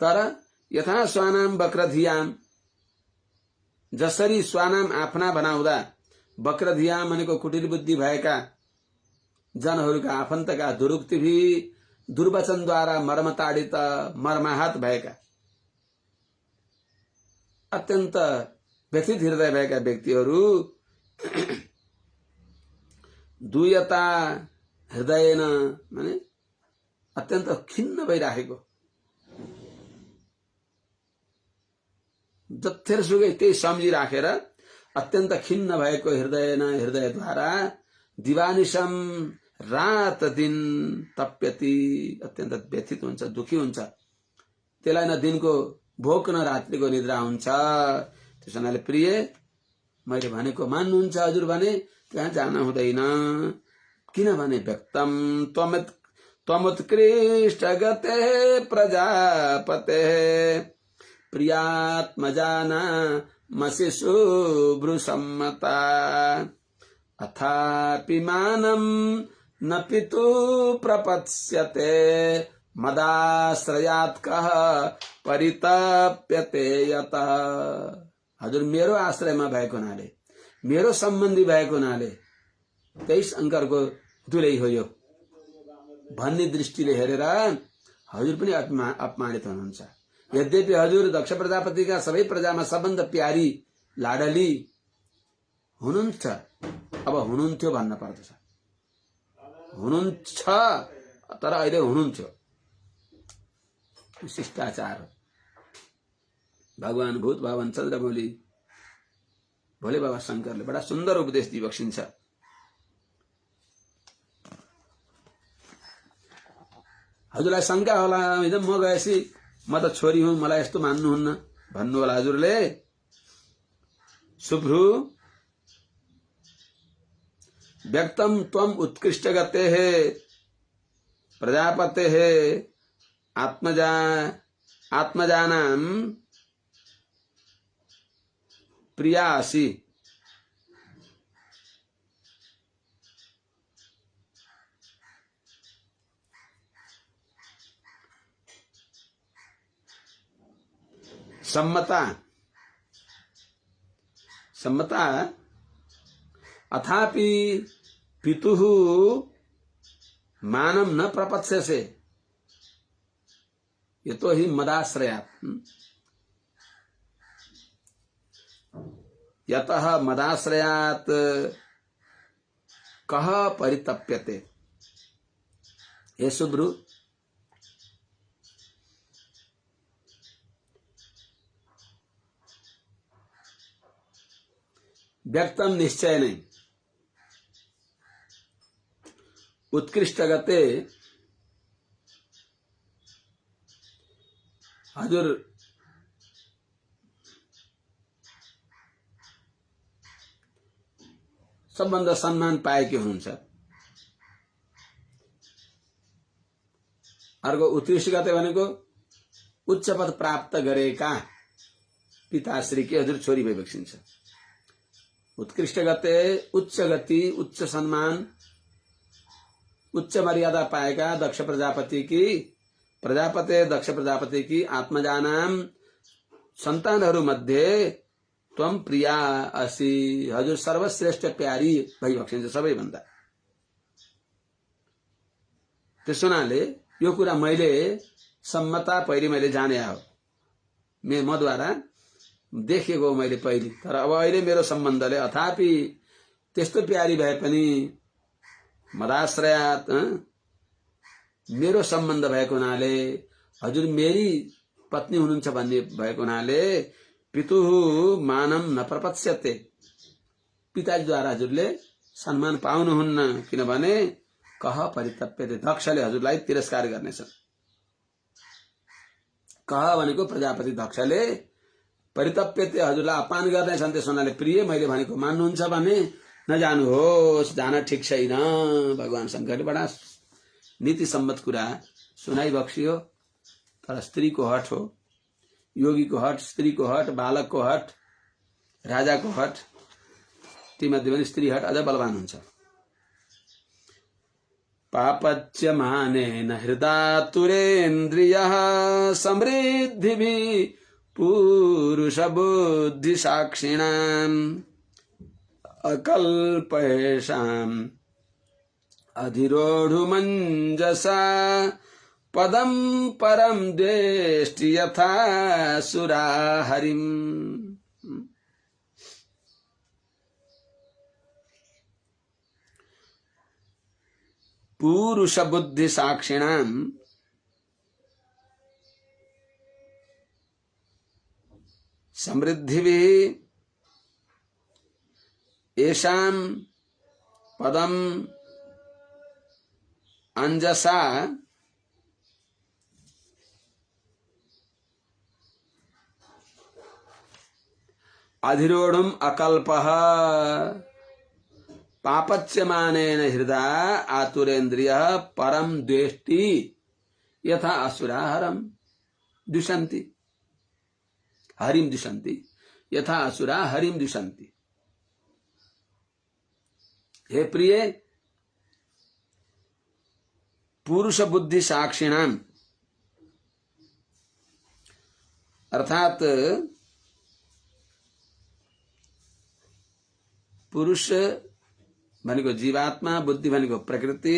तर यथा स्वानाम वक्रधियाम, जसरी स्वानाम आफ्ना बनाउँदा, वक्रधियाम भनेको कुटिल बुद्धि भएका जनहरूका आफन्तका दुरुक्ति भी दुर्वचनद्वारा मर्मताडित मर्माहत भएका अत्यन्त व्यथित हृदय भएका व्यक्तिहरू दुयता हृदयन माने अत्यन्त खिन्न भइराखेको जत्थेरसुकै त्यही सम्झिराखेर अत्यन्त खिन्न भएको हृदयद्वारा दिवानिशम रात दिन तप्यति अत्यन्त व्यथित हुन्छ दुखी हुन्छ त्यसलाई न दिनको भोक न रात्रिको निद्रा हुन्छ। त्यस हुनाले प्रिय मैले भनेको मान्नुहुन्छ हजुर भने त्यहाँ जान हुँदैन किनभने व्यक्तम त्वमुत्कृष्ट गते प्रजापते प्रियात्मजाना मसि शुभ्रुसम्मता अथापि मानं न पितु प्रपत्स्यते मदाश्रयात् कः परितप्यते यतः। हजुर मेरो आश्रयमा भएको हुनाले मेरो सम्बन्धी भएको हुनाले त्यही शङ्करको दुलै हो यो भन्ने दृष्टिले हेरेर हजुर पनि अपमानित हुनुहुन्छ। यद्यपि हजुर दक्ष प्रजापतिका सबै प्रजामा सबभन्दा प्यारी लाडली हुनुहुन्छ अब हुनुहुन्थ्यो भन्न पर्दछ हुनुहुन्छ तर अहिले हुनुहुन्थ्यो शिष्टाचार भगवान भूत भवन चन्द्रमौली भोले बाबा शङ्करले बडा सुन्दर उपदेश दिइबक्सिन्छ। हजुरलाई शङ्का होला म गएपछि म त छोरी हुँ मलाई यस्तो मान्नुहुन्न भन्नु होला हजुरले। शुभ्रु व्यक्तम त्वम उत्कृष्ट गते है प्रजापते है आत्मजानाम प्रियासी सम्मता अथापि पितुः मानम न प्रपत्स्यसे यतो हि मदाश्रयात् यतः मदाश्रयात् कः परितप्यते। हे शुभ्रु व्यक्तम निश्चय नहीं उत्कृष्ट गते हजुर सबभन्दा सम्मान पाएकी हुनुहुन्छ। अर्को उत्कृष्ट गते भनेको उच्च पद प्राप्त गरेका पिताश्रीकी हजुर छोरी भइबक्सिन्छ। उत्कृष्ट गते उच्च गति उच्च सम्मान उच्च मर्यादा पाएका दक्ष प्रजापति की आत्मजानाम सन्तानहरू मध्ये त्वम प्रिया असि हजुर सर्वश्रेष्ठ प्यारी भइबक्सिन्छ सबैभन्दा। त्यसो हुनाले यो कुरा मैले सम्मता पहिले मैले जाने हो मद्वारा देखेको मैले पहिले तर अब अहिले मेरो सम्बन्धले अथापि त्यस्तो प्यारी भए पनि मदाश्रयात् मेरो सम्बन्ध भएको हुनाले हजुर मेरी पत्नी हुनुहुन्छ भन्ने भएको हुनाले पितुः मानम न प्रपत्स्यते पिताजीद्वारा हजुरले सम्मान पाउनुहुन्न किनभने कह परितप्यते दक्षले हजुरलाई तिरस्कार गर्नेछ। कह भनेको प्रजापति दक्षले परितप्यते हजुरलाई अपमान गर्नेछन्। त्यस हुनाले प्रिय मैले भनेको मान्नुहुन्छ भने नजानुहोस् जान ठिक छैन। भगवान शङ्करले बडा नीति सम्मत कुरा सुनाइबक्सियो तर स्त्रीको हट हो योगीको हट स्त्रीको हट बालकको हट राजाको हट तीमध्ये पनि स्त्री हट अझ बलवान हुन्छ। पापच्यमानेन हृदातुरेन्द्रियः समृद्धिभिः पुरुषबुद्धि साक्षिणाम् अकल्पेषाम् अधिरोढुमञ्जसा पदं परं द्वेष्टि यथा सुरा हरिम्। पुरुष बुद्धि साक्षिणां समृद्धिभिः येषां पदम अंजसा अधिरोढुम अकल्पः पापच्यमानेन हृदय आतुरेन्द्रियः परम द्वेष्टि यथा असुरा हरम द्विषन्ति हरिम द्विषन्ति यथा असुरा हरिम द्विषन्ति। हे प्रिय, पुरुष बुद्धि साक्षिणाम अर्थात पुरुष भनेको जीवात्मा, बुद्धि भनेको प्रकृति,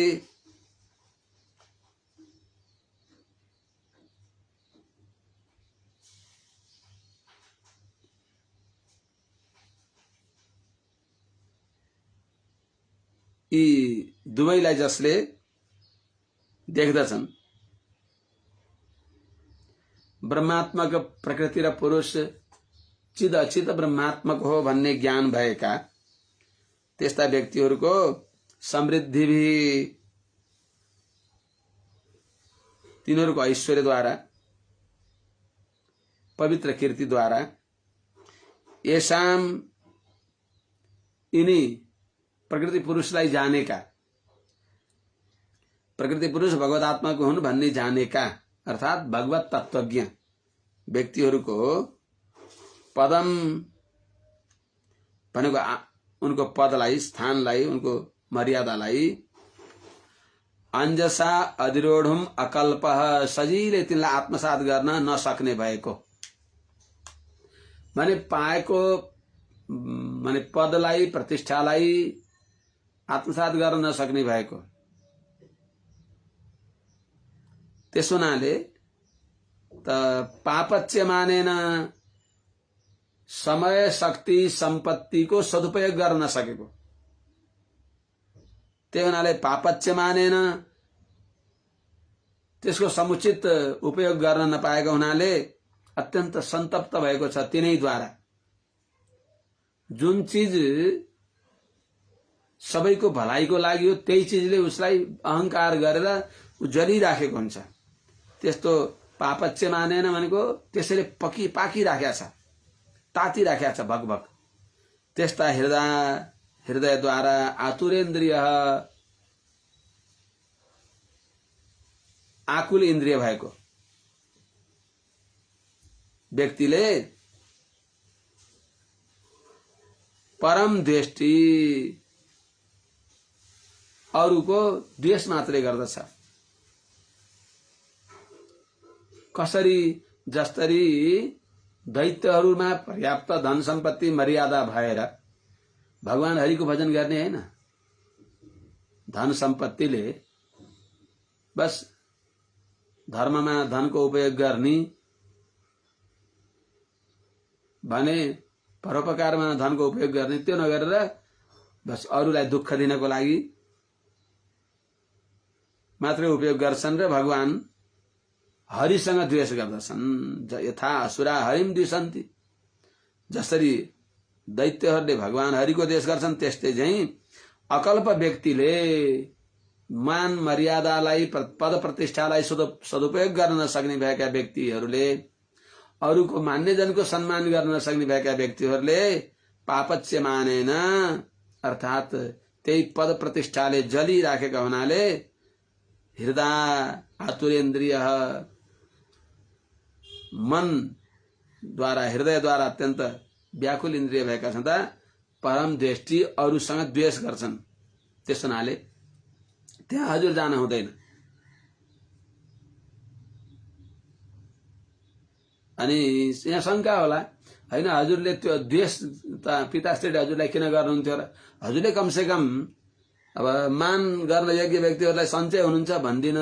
यी दुवैलाई जसले देख्दछन्, ब्रह्मात्मक प्रकृति र पुरुष चिद अचित ब्रह्मात्मक हो भन्ने ज्ञान भएका त्यस्ता व्यक्तिहरूको समृद्धि भी तिनीहरूको ऐश्वर्यद्वारा, पवित्र कीर्तिद्वारा येषाम यिनी प्रकृति पुरुषलाई जानेका, प्रकृति पुरुष भगवदात्मा को हुन् भन्ने जानेका अर्थात भगवत तत्वज्ञ व्यक्तिहरूको पदम भनेको उनको पदलाई, स्थानलाई, उनको मर्यादालाई अंजसा अधिरोढुम अकल्पः सजिलै तिनलाई आत्मसात गर्न नसक्ने भएको, माने पाएको माने पदलाई, प्रतिष्ठालाई आत्मसात गर्न नसक्ने भएको। त्यस हुनाले त पापच्य मानेन समय, शक्ति, सम्पत्ति को सदुपयोग गर्न नसकेको, त्यही हुनाले पापच्य मानेन त्यसको समुचित उपयोग गर्न नपाएको हुनाले अत्यन्त सन्तप्त भएको छ। तिनैद्वारा जुन चीज सबैको भलाइको लागि हो त्यही चीजले उसलाई अहंकार गरेर जलिराखेको हुन्छ। त्यस्तो पापच्य मानेन भनेको त्यसैले पाकिराखेको छ, तातिराखेको छ भगभग। त्यस्ता हृदयद्वारा आतुरेन्द्रिय आकुल इन्द्रिय भएको व्यक्तिले परम द्वेष्टि अरूको द्वेष मात्रै गर्दछ। कसरी जस्तरी दैत्यहरूमा पर्याप्त धन सम्पत्ति मर्यादा भएर भगवान हरिको भजन गर्ने हैन, धन सम्पत्तिले बस धर्ममा धनको उपयोग गर्ने भने, परोपकारमा धनको उपयोग गर्ने, त्यो नगरेर बस अरूलाई दुःख दिनको लागि मात्रै उपयोग गर्छन् र भगवान हरिसँग द्वेष गर्दछन्। यथा असुरा हरिम द्विषन्ति, जसरी दैत्यहरूले भगवान हरिको द्वेष गर्छन् त्यस्तै झैं अकल्प व्यक्तिले मान मर्यादालाई, पद प्रतिष्ठालाई सदुपयोग गर्न नसक्ने भएका व्यक्तिहरूले, अरूको मान्यजनको सम्मान गर्न नसक्ने भएका व्यक्तिहरूले पापच्य मानेन अर्थात त्यही पद प्रतिष्ठाले जलिराखेका हुनाले हृदय आतुरेन्द्रिय मन द्वारा, हृदय द्वारा अत्यन्त व्याकुल इन्द्रिय भएका छँदा परम द्वेष्टि अरूसँग द्वेष गर्छन्। त्यस हुनाले त्यहाँ हजुर जान हुँदैन। अनि यहाँ शंका होला, हैन हजुरले त्यो द्वेष त पिताश्रीले हजुरलाई किन गर्नुहुन्थ्यो र? हजुरले कमसे कम अब मान गर्न योग्य व्यक्तिहरूलाई सन्चय हुनुहुन्छ भन्दिन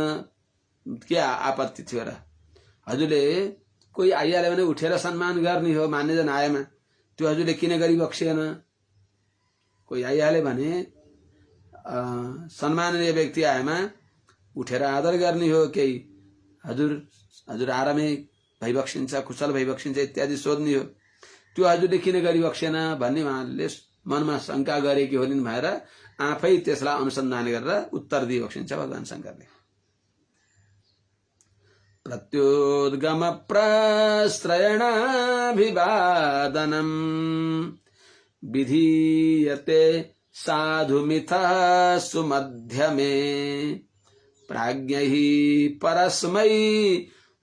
के आपत्ति थियो र? हजुरले कोही आइहाल्यो भने उठेर सम्मान गर्ने हो, मान्यजन आएमा त्यो हजुरले किन गरिबक्सिएन? कोही आइहाल्यो भने सम्माननीय व्यक्ति आएमा उठेर आदर गर्ने हो, केही हजुर आरामै भइबक्सिन्छ, कुशल भइबक्सिन्छ इत्यादि सोध्ने हो। त्यो हजुरले किन गरिबक्सेन भन्ने उहाँले मनमा शङ्का गरेकी होलिन् भएर आफै त्यसलाई अनुसन्धान गरेर उत्तर दिइबक्सिन्छ भगवान शङ्करले। प्रत्योद्गम प्रस्त्रयणाभिवादनम् विधीयते साधुमिथः सुमध्यमे प्राज्ञैः परस्मै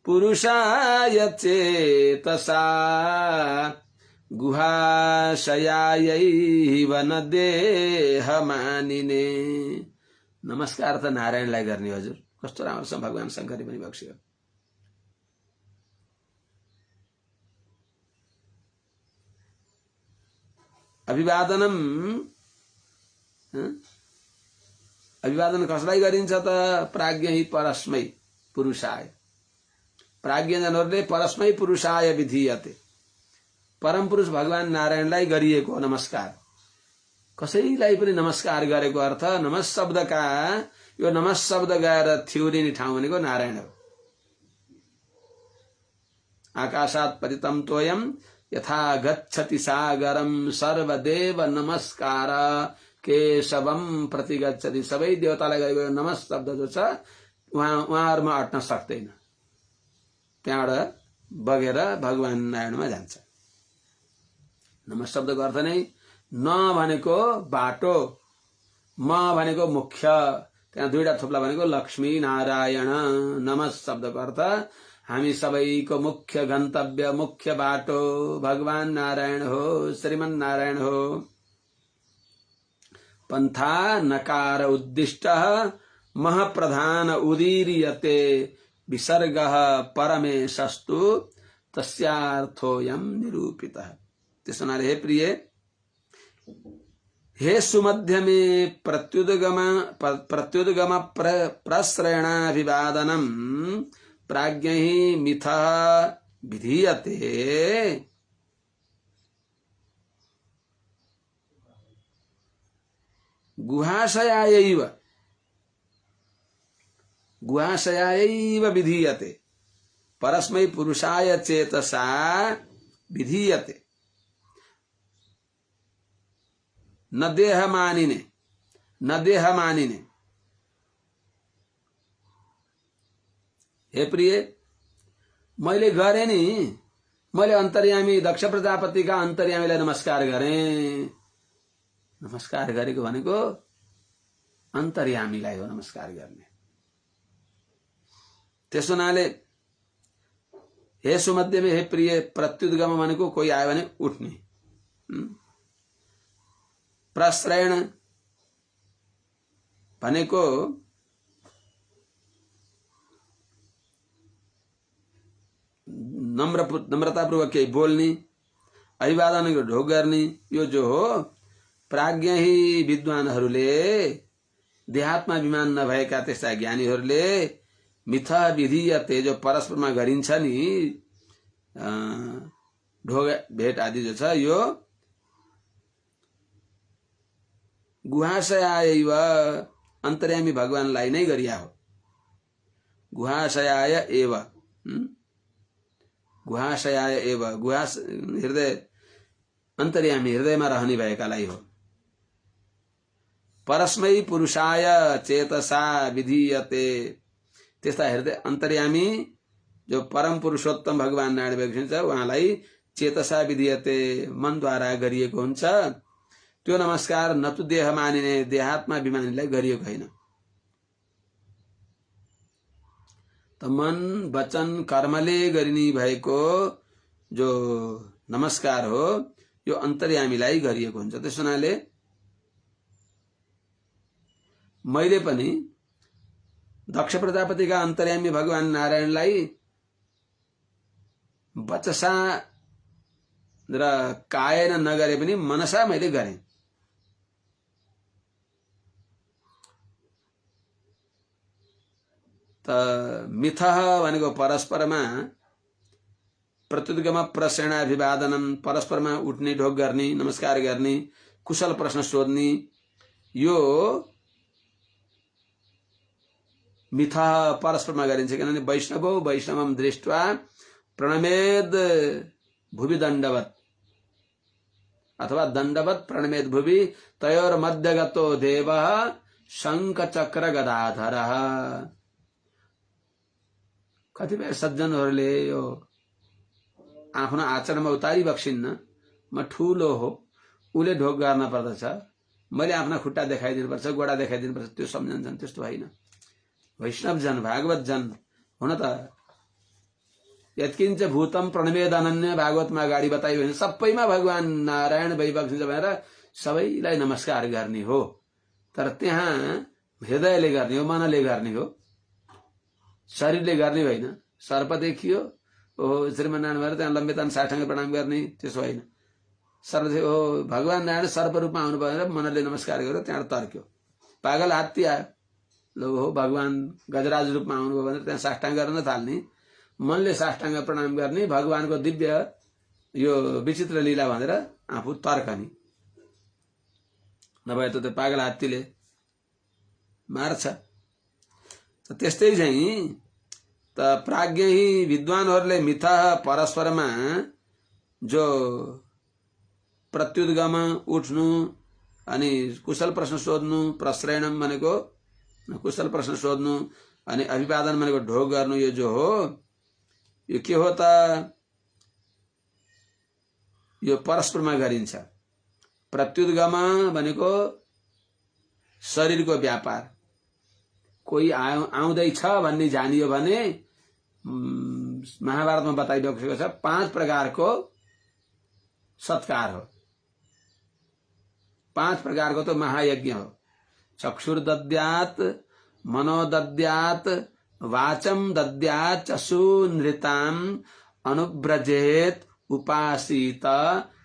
पुरुषाय चेतसा गुहाशयायैव न देहमानिने। नमस्कार त नारायणलाई गर्ने हजुर, कस्तो राम्रोसँग भगवान शङ्करले पनि बक्सियो। अभिवादनम, अभिवादन कसलाई गरिन्छ त? प्राज्ञै परस्मै पुरुषाय, प्राज्ञजनहरूले परस्मै पुरुषाय विधीयते, परम पुरुष भगवान नारायणलाई गरिएको नमस्कार। कसैलाई पनि नमस्कार गरेको अर्थ नमः शब्दका, यो नमः शब्द गएर थिउरिने ठाउँ भनेको नारायण हो। आकाशात् पतितं तोयम यथा गच्छति सागरम सर्वदेव नमस्कार केशवम प्रति गच्छति। सबै देवतालाई गरेको नमः शब्द जो छ उहाँहरूमा अट्न सक्दैन, त्यहाँबाट बगेर भगवान नारायणमा जान्छ। नमः शब्दको अर्थ नै न भनेको बाटो, म भनेको मुख्य, त्यहाँ दुईटा थुप्ला भनेको लक्ष्मी नारायण। नमः शब्दको अर्थ हामी सबैको मुख्य गन्तव्य, मुख्य बाटो भगवान नारायण हो, श्रीमन नारायण हो। पन्था नकार उद्दिष्ट महप्रधान उदीर्यते विसर्गः परमेशस्तु तस्यार्थोऽयं निरूपितः। त्यसो हुनाले हे प्रिय, हे सुमध्य में प्रत्युद्गम प्रश्रयणाभिवादनम प्राज्ञैः मिथः विधीयते गुहाशयायैव, गुहाशयायैव विधीयते परस्मै पुरुषाय चेतसा विधीयते। न देह मानिने, न देह मानिने। हे प्रिय, मैले गरे नि, मैले अन्तर्यामी दक्ष प्रजापतिका अन्तर्यामीलाई नमस्कार गरेँ। नमस्कार गरेको भनेको अन्तर्यामीलाई हो नमस्कार गर्ने। त्यसो हुनाले हे सुमध्य में, हे प्रिय, प्रत्युद्गम भनेको कोही आयो भने उठ्ने, प्रश्रयण भनेको नम्रतापूर्वक केही बोल्ने, अभिवादनको ढोक गर्ने। यो जो हो प्राज्ञ ही विद्वानहरूले, देहात्मा विमान नभएका त्यस्ता ज्ञानीहरूले मिथ विधीयते जो परस्परमा गरिन्छ नि ढोग भेट आदि जो छ, यो गुहाशयायैव अन्तर्यामी भगवानलाई नै गरिया हो। गुहाशयाय एव, गुहाशयाय एव, गुहास हृदय, अन्तर्यामी हृदयमा रहने भएकालाई हो। परस्मै पुरुषाय चेतसा विधीयते, त्यस्ता हृदय अन्तर्यामी जो परम पुरुषोत्तम भगवान नारायण व्यक्ति छ उहाँलाई चेतसा विधीयते, मनद्वारा गरिएको हुन्छ। त्यो नमस्कार न तो देह मानिने, देहात्मा विमानीलाई गरिएको होइन। त मन वचन कर्मले गरिने भएको जो नमस्कार हो यो अन्तर्यामीलाई गरिएको हुन्छ। त्यसो हुनाले मैले पनि दक्ष प्रजापतिका अन्तर्यामी भगवान नारायणलाई वचसा र कायन नगरे पनि मनसा मैले गरेँ। मिथः भनेको परस्परमा प्रत्युद्गम प्रसेणाभिवादनम, परस्परमा उठ्ने, ढोक गर्ने, नमस्कार गर्ने, कुशल प्रश्न सोध्ने, यो मिथः परस्परमा गरिन्छ। किनभने वैष्णवो वैष्णवम दृष्ट्वा प्रणमेद भुवि दण्डवत अथवा दण्डवत प्रणमेद भुवि तयोर मध्यगतो देवः शंख चक्र गदाधरः। कतिपय सज्जनहरूले यो आफ्नो आचरणमा उतारी बक्सिन्न। म ठूलो हो, उले ढोक गर्न पर्दछ, मैले आफ्ना खुट्टा देखाइदिनुपर्छ, गोडा देखाइदिनुपर्छ, त्यो सम्झन्छन्। त्यस्तो होइन। वैष्णव जन, भागवत जन हुन त यत्किञ्च भूतम प्रणमेद अनन्य, भागवतमा अगाडि बताइयो भने सबैमा भगवान नारायण भइबक्सिन्छ भनेर सबैलाई नमस्कार गर्ने हो। तर त्यहाँ हृदयले गर्ने हो, मनले गर्ने हो, शरीरले गर्ने होइन। सर्प देखियो, ओहो श्रीमन्नारायण भएर त्यहाँ लम्बितान साष्टाङ्ग प्रणाम गर्ने, त्यसो होइन। सर्प ओ भगवान नारायण सर्प रूपमा आउनु भनेर मनले नमस्कार गरेर त्यहाँ तर्क्यो। पागल हात्ती आयो, ल हो भगवान गजराज रूपमा आउनुभयो भनेर त्यहाँ साष्टाङ्ग गर्न थाल्ने, मनले साष्टाङ्ग प्रणाम गर्ने, भगवानको दिव्य यो विचित्र लीला भनेर आफू तर्कने। नभए त पागल हात्तीले मार्छ। त्यस्तै चाहिँ त प्राज्ञही विद्वानहरूले मिथः परस्परमा जो प्रत्युद्गम उठ्नु अनि कुशल प्रश्न सोध्नु, प्रश्रयणम भनेको कुशल प्रश्न सोध्नु अनि अभिवादन भनेको ढोक गर्नु, यो जो हो यो के हो त? यो परस्परमा गरिन्छ। प्रत्युद्गम भनेको शरीरको व्यापार। कोही आउँदैछ भन्ने जानियो भने महाभारतमा बताइएको छ 5 प्रकारको सत्कार हो, 5 प्रकारको त महायज्ञ हो। चक्षुर्दद्यात्, मनोदद्यात्, वाचम दद्यात्, चक्षु नृताम अनुव्रजेत, उपासीत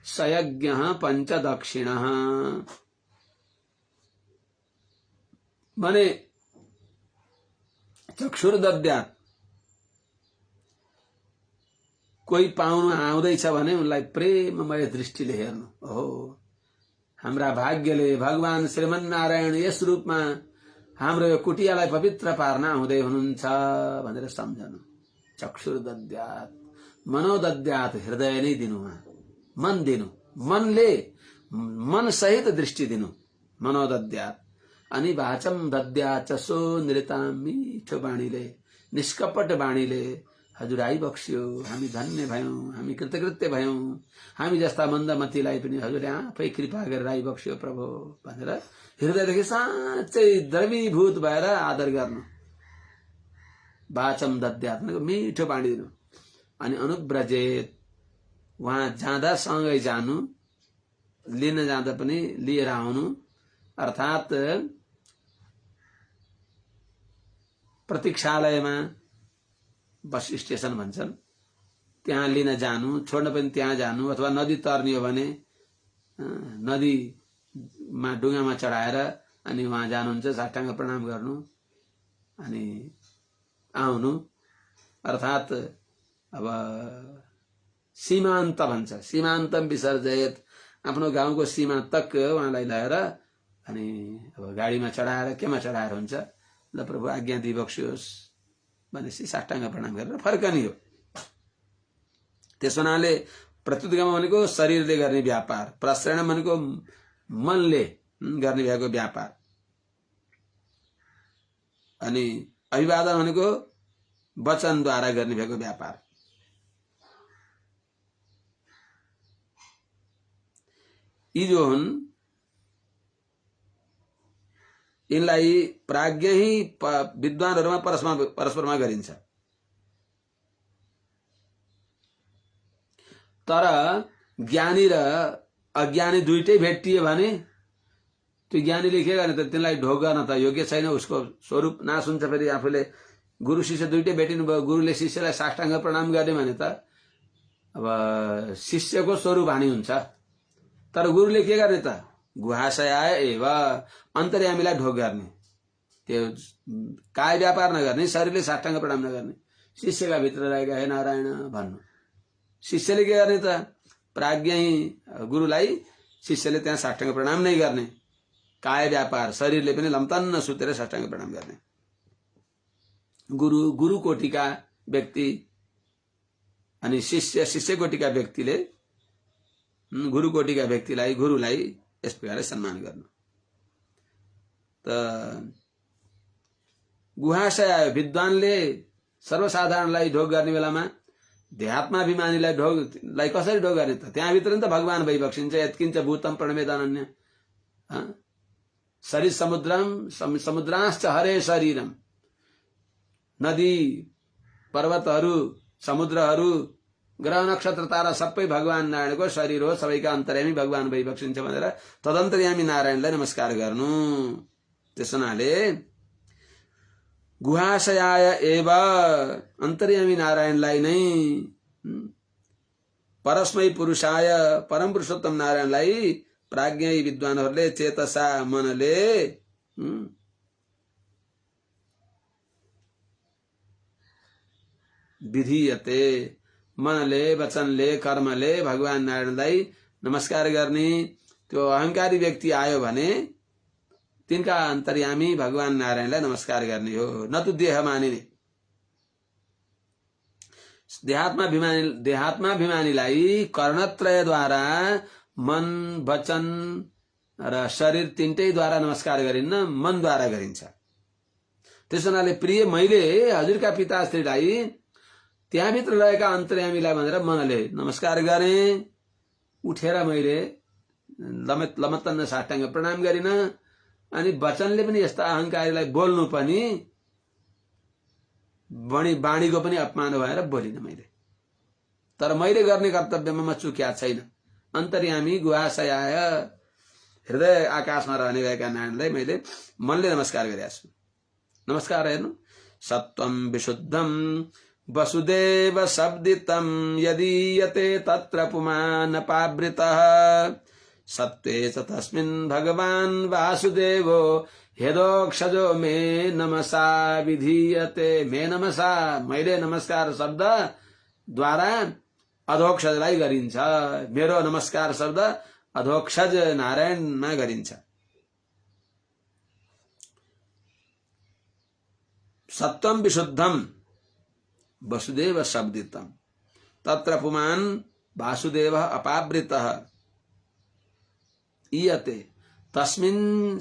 सयज्ञ पंचदक्षिणः। माने चक्षुर्दद्यात्, कोही पाउनु आउँदैछ भने उनलाई प्रेममय दृष्टिले हेर्नु। हो हाम्रा भाग्यले भगवान श्रीमन्नारायण यस रूपमा हाम्रो यो कुटियालाई पवित्र पार्न आउँदै हुनुहुन्छ भनेर सम्झनु। चक्षुर्दद्यात्, मनोदद्यात्, हृदय नै दिनु, मन दिनु, मनले मन सहित दृष्टि दिनु, मनोदद्यात्। अनि वाचम दद्यात्, चसो नृताम, मिठो बाणीले, निष्कपट बाणीले हजुर आइबक्स्यो, हामी धन्य भयौं, हामी कृतकृत्य भयौं, हामी जस्ता मन्दमतीलाई पनि हजुरले आफै कृपा गरेर आइबक्स्यो प्रभु भनेर हृदयदेखि साँच्चै द्रवीभूत भएर आदर गर्नु। वाचम दद्यात् भनेको मिठो बाणी दिनु। अनि अनुव्रजेत, वहाँ जाँदा सँगै जानु, लिन जाँदा पनि लिएर आउनु। अर्थात् प्रतीक्षालयमा बस स्टेशन भन्छन्, त्यहाँ लिन जानु, छोड्न पनि त्यहाँ जानु। अथवा नदी तर्ने हो भने नदीमा डुङ्गामा चढाएर अनि वहाँ जानुहुन्छ, साष्टाङ्ग प्रणाम गर्नु अनि आउनु। अर्थात् अब सीमान्त भन्छ, सीमान्तम विसर्जयत, आफ्नो गाउँको सीमा तक उहाँलाई लिएर अनि अब गाडीमा चढाएर केमा चढाएर हुन्छ, ल प्रभु आज्ञा दिइबक्सियोस् भनेपछि साष्टाङ्ग प्रणाम गरेर फर्कने हो। त्यस हुनाले प्रत्युद्गम भनेको शरीरले गर्ने व्यापार, प्रश्रयण भनेको मनले गर्ने भएको व्यापार, अनि अभिवादन भनेको वचनद्वारा गर्ने भएको व्यापार। यी जो हुन् यिनलाई प्राज्ञ ही विद्वानहरूमा परस्परमा गरिन्छ। तर ज्ञानी र अज्ञानी दुईटै भेटिए भने त्यो ज्ञानीले के गर्ने त? तिनलाई ढोक गर्न त योग्य छैन, उसको स्वरूप नाश हुन्छ। फेरि आफूले गुरु शिष्य दुईटै भेटिनु भयो, गुरुले शिष्यलाई साष्टाङ्ग प्रणाम गर्ने भने त अब शिष्यको स्वरूप हानि हुन्छ। तर गुरुले के गर्ने त? गुहाशयाय एव, अन्तर्यामीलाई ढोक गर्ने। त्यो काय व्यापार नगर्ने, शरीरले साष्टाङ्ग प्रणाम नगर्ने, शिष्यका भित्र रहेका हे नारायण भन्नु। शिष्यले के गर्ने त, प्राज्ञै गुरुलाई शिष्यले त्यहाँ साष्टाङ्ग प्रणाम नै गर्ने। काय व्यापार, शरीरले पनि लम्तन्न सुतेर साष्टाङ्ग प्रणाम गर्ने। गुरु कोटिका व्यक्ति अनि शिष्य कोटिका व्यक्तिले गुरु कोटिका व्यक्तिलाई, गुरुलाई यस प्रकारले सम्मान गर्नु। त गुहाशय आयो, विद्वानले सर्वसाधारणलाई ढोग गर्ने बेलामा देहात्माभिमानीलाई ढोगलाई कसरी ढोग गर्ने त, त्यहाँभित्र नि त भगवान भइबक्सिन्छ। यत्किञ्च भूतम प्रणमेदानन्य शरीर समुद्रांश्च हरे शरीरम, नदी पर्वतहरू समुद्रहरू ग्रह नक्षत्र तारा सबै भगवान नारायणको शरीर हो, सबैका अन्तर्यामी भगवान भइबक्सिन्छ भनेर तदन्तर्यामी नारायणलाई नमस्कार गर्नु। त्यस हुनाले गुहाशयाय एव, अन्तर्यामी नारायणलाई नै, परस्मै पुरुषाय, परम पुरुषोत्तम नारायणलाई प्राज्ञै विद्वानहरूले चेतसा मनले विधियते, मनले वचनले कर्मले भगवान नारायणलाई नमस्कार गर्ने। त्यो अहंकारी व्यक्ति आयो भने तिनका अन्तर्यामी भगवान नारायणलाई नमस्कार गर्ने हो, न तो देह मानिने। देहात्माभिमानीलाई कर्णत्रयद्वारा मन वचन र शरीर तिनटैद्वारा नमस्कार गरिन्न, मनद्वारा गरिन्छ। त्यस हुनाले प्रिय मैले हजुरका पिताश्रीलाई त्यहाँभित्र रहेका अन्तर्यामीलाई भनेर मनले नमस्कार गरे। उठेर मैले लमत्तन्न साष्टाङ्ग प्रणाम गरिन, अनि वचनले पनि यस्ता अहंकारीलाई बोल्नु पनि, वाणीको पनि अपमान भएर बोलिन मैले। तर मैले गर्ने कर्तव्यमा म चुक्या छैन। अन्तर्यामी गुहाशयाय, हृदय आकाशमा रहने भएका नारायणलाई मैले मनले नमस्कार गरेको छु। नमस्कार हेर्नु, सत्वम विशुद्धम वसुदेव शब्दितम यदीयते तत्र पुमान पावृतः, सत्वे च तस्मिन् भगवान् वासुदेवो हेदोक्षजो मे नमसा विधीयते। मे नमसा, मैले नमस्कार शब्द द्वारा अधोक्षजलाई गरिन्छ। मेरो नमस्कार शब्द अधोक्षज नारायणमा गरिन्छ। सत्वम विशुद्धम वसुदेव शब्दितम तत्र पुमान वासुदेव अपावृतः ईयते तस्मिन्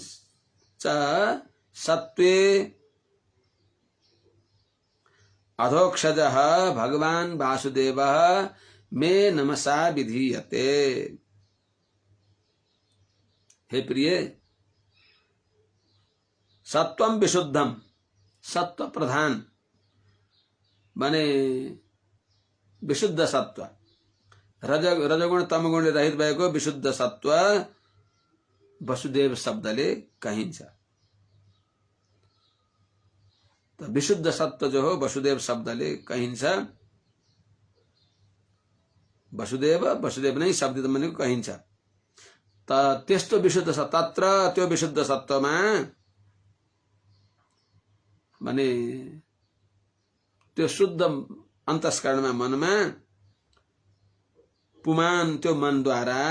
च सत्वे अधोक्षजः भगवान वासुदेवः मे नमसा विधीयते। हे प्रिय, सत्वम विशुद्धम, सत्व प्रधान बने विशुद्ध सत्व, रजगुण तमगुण रहित भएको विशुद्ध सत्व वसुदेव शब्दले कहिन्छ। तो विशुद्ध सत्व जो हो वसुदेव शब्दले कहिन्छ। वसुदेव नै शब्दित भनेको कहिन्छ। त त्यस्तो विशुद्ध सत्व, तत्र त्यो विशुद्ध सत्वमा भने त्यो शुद्ध अन्तस्करणमा मनमा पुमान, त्यो मनद्वारा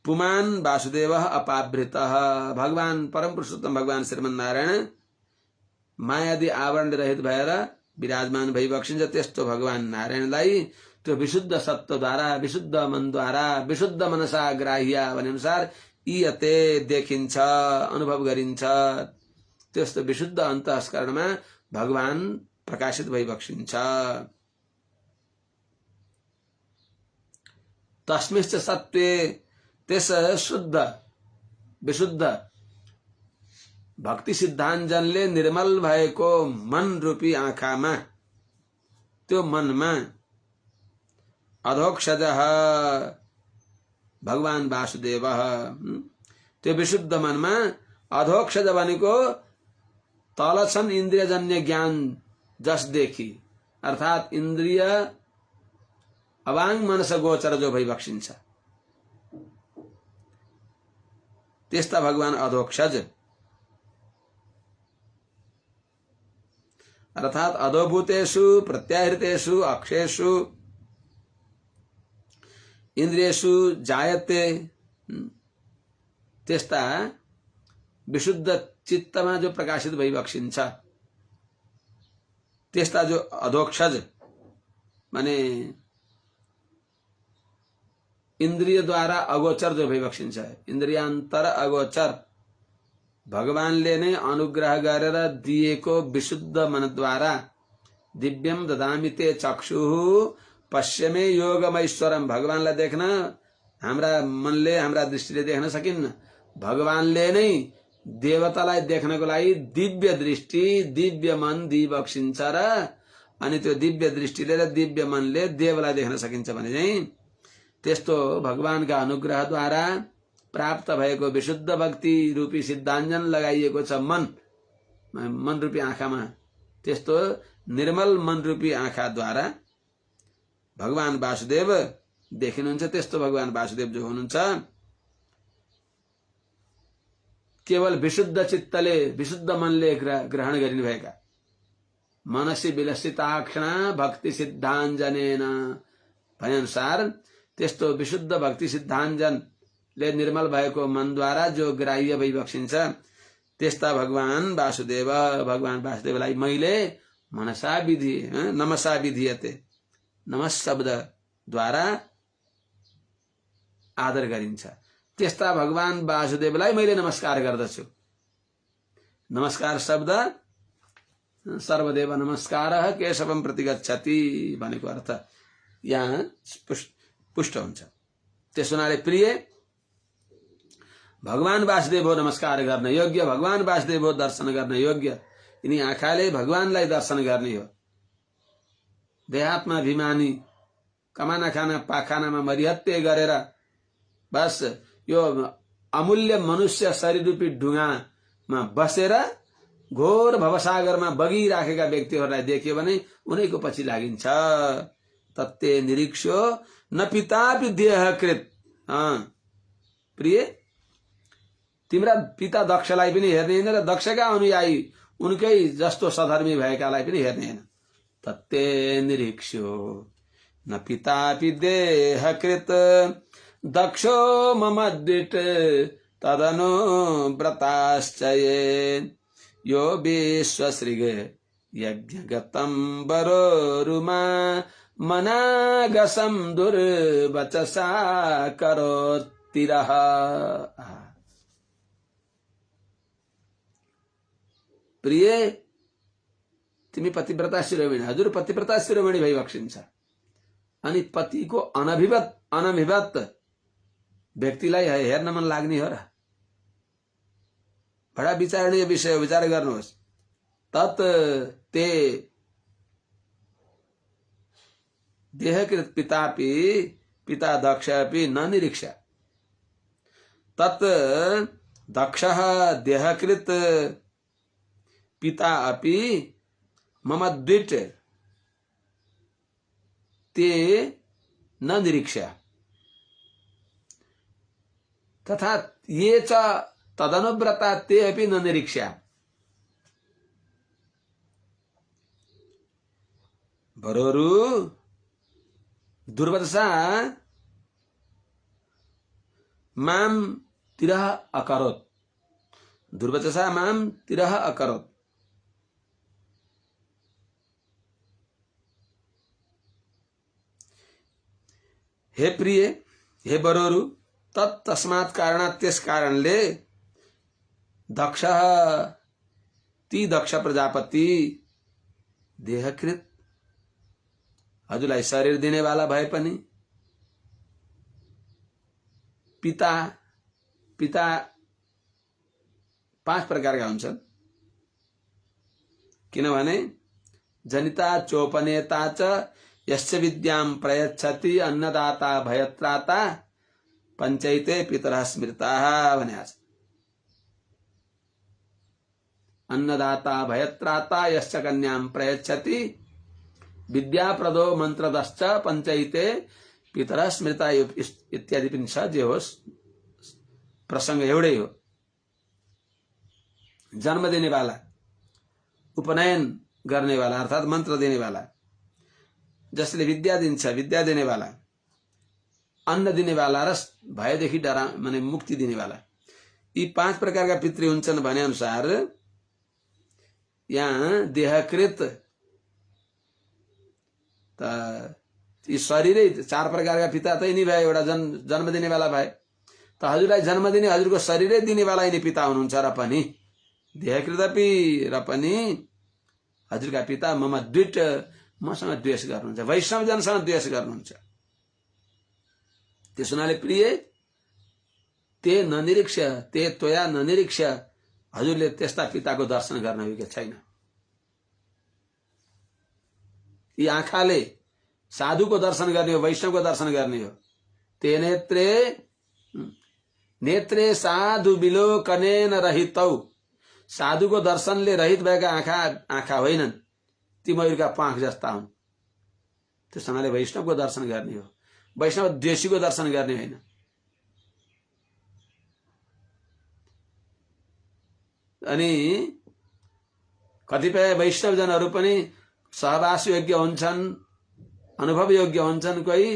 पुमान वासुदेव अपावृत, भगवान परम पुरुषोत्तम भगवान श्रीमन नारायण मायादि आवरण रहित भएर विराजमान भइबक्सिन्छ। त्यस्तो भगवान नारायणलाई त्यो विशुद्ध सत्वद्वारा, विशुद्ध मनद्वारा, विशुद्ध मनसा ग्राह्य भने अनुसार ईयते देखिन्छ, अनुभव गरिन्छ। त्यस्तो विशुद्ध अन्तस्करणमा भगवान प्रकाशित भइबक्सिन्छ। तस्मिश्च सत्वे, त्यस शुद्ध विशुद्ध भक्ति सिद्धान्तजनले निर्मल भएको मन रूपी आँखामा, त्यो मनमा अधोक्षजः भगवान वासुदेव, त्यो विशुद्ध मनमा अधोक्षज भनेको तल छन् इन्द्रियजन्य ज्ञान जसदेखि, अर्थात इन्द्रिय अवाङ मनस गोचर जो भइबक्सिन्छ, त्यस्ता भगवान अधोक्षज। अर्थात अधोभूतेषु प्रत्याहृतेषु अक्षेषु इन्द्रियेषु जायते त्यस्ता विशुद्ध चित्तमा जो प्रकाशित भइबक्सिन्छ त्यस्ता जो अधोक्षज माने इन्द्रिय द्वारा अगोचर जो भइबक्सिन्छ इन्द्रियान्तर अगोचर भगवानले नै अनुग्रह गरेर दिएको विशुद्ध मनद्वारा दिव्यम ददामि ते चक्षुः पश्यमे योगमैश्वरम भगवानलाई देख्न हाम्रा मनले हाम्रा दृष्टिले देख्न सकिन्न भगवानले नै देवतालाई देख्नको लागि दिव्य दृष्टि दिव्य मन दिइबक्सिन्छ र अनि त्यो दिव्य दृष्टिले र दिव्य मनले देवलाई देख्न सकिन्छ भने चाहिँ त्यस्तो भगवानका अनुग्रहद्वारा प्राप्त भएको विशुद्ध भक्ति रूपी सिद्धाञ्जन लगाइएको छ मन रूपी आँखामा त्यस्तो निर्मल मन रूपी आँखाद्वारा भगवान वासुदेव देखिनुहुन्छ त्यस्तो भगवान वासुदेव जो हुनुहुन्छ केवल विशुद्ध चित्तले विशुद्ध मनले ग्रहण गरिनु भएका मनसी विलसिताक्षणा भक्ति सिद्धाञ्जनेन भएअनुसार त्यस्तो विशुद्ध भक्ति सिद्धाञ्जनले निर्मल भएको मनद्वारा जो ग्राह्य भइबक्सिन्छ त्यस्ता भगवान वासुदेवलाई मैले मनसा विधि नमसा विधियते नमस् शब्दद्वारा आदर गरिन्छ त्यस्ता भगवान वासुदेवलाई मैले नमस्कार गर्दछु नमस्कार शब्द सर्वदेव नमस्कारः केशवम प्रति गच्छति भनेको अर्थ यहाँ पुष्ट हुन्छ त्यसो हुनाले प्रिय भगवान वासुदेव हो नमस्कार गर्न योग्य भगवान वासुदेव हो दर्शन गर्न योग्य यिनी आँखाले भगवानलाई दर्शन गर्ने हो देहात्मा अभिमानी कमाना खाना पाखानामा मरिहत्ते गरेर बस यो अमूल्य मनुष्य शरीर रूपी ढुङ्गामा बसेर घोर भवसागरमा बगिराखेका व्यक्तिहरूलाई देख्यो भने उनैको पछि लागिन्छ तत्ते निरीक्षो न पितापि देहकृत प्रिय तिम्रा पिता दक्षलाई पनि हेर्ने हैन र दक्षका अनुयायी उनकै जस्तो सधर्मी भएकालाई पनि हेर्ने हैन तत्ते निरीक्षो न पितापि देहकृत दक्षो मम द्विट तदनु व्रताश्चये यो विश्वसृग यज्ञगतं वरोरुमा मनागसं दुर्वचसा करोत्तिरः प्रिय तिमी पतिव्रता शिरोमणि हजुर पतिव्रता शिरोमणि भइबक्सिन्छ अनि पतिको अनभिव्यक्त व्यक्तिलाई हेर्न मन लाग्ने हो र बडा विचारणीय विषय विचार गर्नुहोस् तत् ते देहकृत पितापि पिता दक्षपि न निरीक्ष तत् दक्षः देहकृत पिता अपि मम द्विट ते न निरीक्ष तथा ये च तदनुव्रता ते अपि न निरीक्ष बरोरु दुर्वदशा माम तिरः अकरोत् दुर्वदशा माम तिरः अकरोत् हे प्रिय हे बरोरु तस्मात् कारणात् त्यस कारणले दक्ष ती दक्ष प्रजापति देहकृत हजुरलाई शरीर दिने वाला भए पनि पिता पिता 5 प्रकारका हुन्छन् किनभने जनिता चोपनेता च यस्य विद्यां प्रयच्छति अन्नदाता भयत्राता पंचैते पितरः स्मृताः भनेको छ अन्नदाता भयत्राता यस्य कन्यां प्रयच्छति विद्याप्रदो मन्त्रदश्च पंचैते पितरः स्मृता इत्यादि पनि छ जे होस् प्रसंग एउटै हो जन्म दिने वाला उपनयन गर्ने वाला अर्थात मन्त्र देने वाला, जसले विद्या दिन्छ विद्या देने वाला, अन्न दिने वाला र भयदेखि डरा माने मुक्ति दिने वाला, यी 5 प्रकारका पितृ हुन्छन् भने अनुसार यहाँ देहकृत त यी शरीरै 4 प्रकारका पिता त यिनी भए, एउटा जन्म दिने वाला भए, त हजुरलाई जन्म दिने हजुरको शरीरै दिने वाला यिनी पिता हुनुहुन्छ र पनि देहकृतपि र पनि हजुरका पिता मम द्विट मसँग द्वेष गर्नुहुन्छ, वैष्णव जनसँग द्वेष गर्नुहुन्छ। त्यस हुनाले प्रिय ते ननिरीक्ष ते त्वया ननिरीक्ष, हजुरले त्यस्ता पिताको दर्शन गर्न योग्य छैन। यी आँखाले साधुको दर्शन गर्ने हो, वैष्णवको दर्शन गर्ने हो। ते नेत्रे साधु विलोकनेन रहितौ, साधुको दर्शनले रहित भएका आँखा होइनन्, ती मयूरका पाख जस्ता हुन्। त्यस हुनाले वैष्णवको दर्शन गर्ने हो, वैष्णव द्वेषीको दर्शन गर्ने होइन। अनि कतिपय वैष्णवजनहरू पनि सहवास योग्य हुन्छन्, अनुभव योग्य हुन्छन्, कोही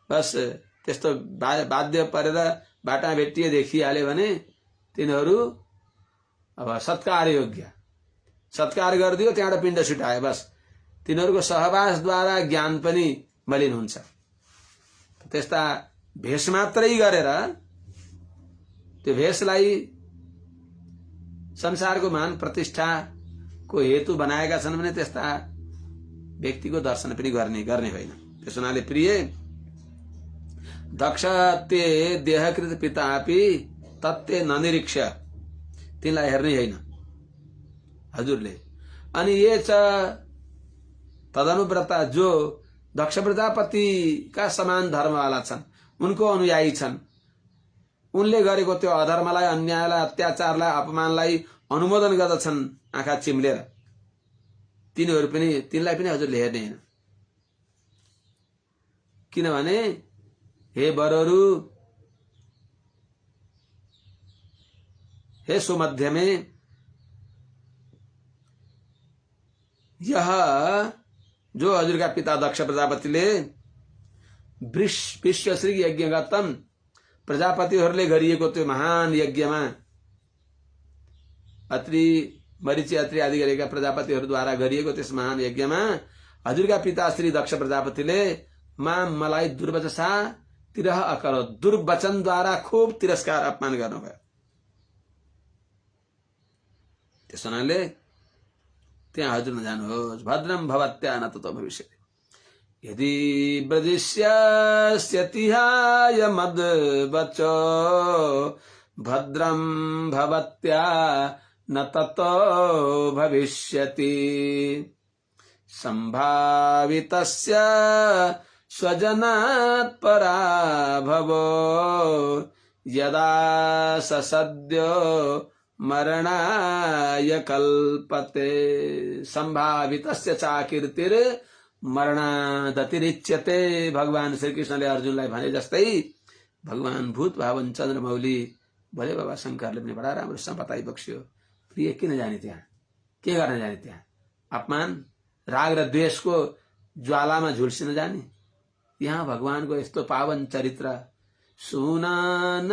बस त्यस्तो बाध्य परेर बाटा भेटिए देखिहाल्यो भने तिनीहरू अब सत्कार योग्य, सत्कार गरिदियो त्यहाँबाट पिण्ड छुटायो, बस तिनीहरूको सहवासद्वारा ज्ञान पनि मलिन हुन्छ। त्यस्ता भेष मात्रै गरेर त्यो भेषलाई संसारको मान प्रतिष्ठाको हेतु बनाएका छन् भने त्यस्ता व्यक्तिको दर्शन पनि गर्ने होइन। त्यस हुनाले प्रिय दक्ष ते देहकृत पितापि तत्ते ननिरीक्ष, तिनलाई हेर्ने होइन हजुरले। अनि ये च तदनुव्रता, जो दक्ष प्रजापति का समान धर्म वाला छन्, उनको अनुयायी छन्, उनले गरेको त्यो अधर्मलाई, अन्यायलाई, अत्याचारलाई, अपमानलाई अनुमोदन गर्दछन् आँखा चिम्लेर, तिनलाई पनि हजुरले हेर्ने होइन। किनभने हे वरहरू, हे सुमध्य में, यह जो हजुर का पिता दक्ष प्रजापतिले विश्वश्री यज्ञ गतम, प्रजापतिहरूले गरिएको त्यो महान यज्ञमा, अत्रि मरीचि अत्रि आदि गरेका प्रजापतिहरूद्वारा गरिएको त्यस महान यज्ञमा हजुरका पिता श्री दक्ष प्रजापतिले मलाई दुर्वचसा तिरह अकरो, दुर्वचनद्वारा खूब तिरस्कार अपमान गर्नुभयो। त्यस हुनाले त्यहाँ हजुर नजानुहोस्। भद्रम भवत्या न ततो भविष्यति, यदि ब्रजिष्यस्यतिहाय मद्वचो भद्रम भवत्या न ततो भविष्यति। संभावितस्य स्वजनात् पराभवो यदा सद्यो मरणाय कल्पते। संभावितस्य चाकीर्तिर मरणादतिरिच्यते। भगवान श्री कृष्णले अर्जुनलाई भने जस्तै भगवान भूत भावन चन्द्रमौली भोले बाबा शंकरले पनि बडा राम्रोसँग बताइ बक्स्यो। प्रिय किन जाने त्यहाँ, के गर्न जाने त्यहाँ? अपमान राग र द्वेषको ज्वालामा झुल्सिन जाने? यहाँ भगवानको यस्तो पावन चरित्र सुनान।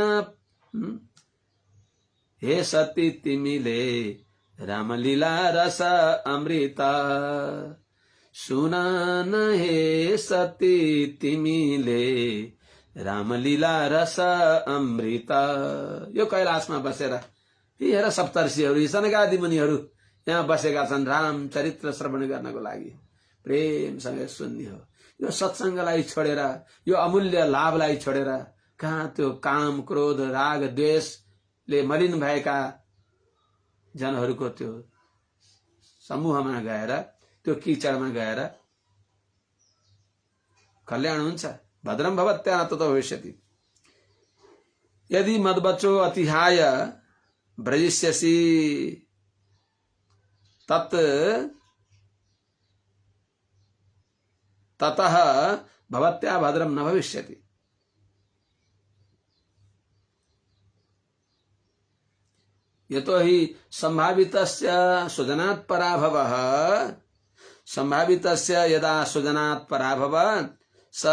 हे सती तिमीले रामलीला रस अमृत, सुनान हे सती तिमीले रामलीला रस अमृत। यो कैलाशमा बसेर हेर सप्तर्षिहरू, सनकादि मुनिहरू यहाँ बसेका छन् राम चरित्र श्रवण गर्नको लागि, प्रेमसँग सुन्ने हो। यो सत्संगलाई छोडेर, यो अमूल्य लाभलाई छोडेर कहाँ त्यो काम क्रोध राग द्वेषले मलिन भएका जनहरूको त्यो समूहमा गएर, त्यो किचडमा गएर कल्याण हुन्छ। भद्रम भवत्या ततो भविष्यति। यदि मद्वचो अतिहाय ब्रजिष्यसि तत् ततः भवत्या भद्रम न भविष्यति। यतो हि संभावितस्य स्वजनात् पराभवः संभावितस्य यदा स्वजनात् पराभव स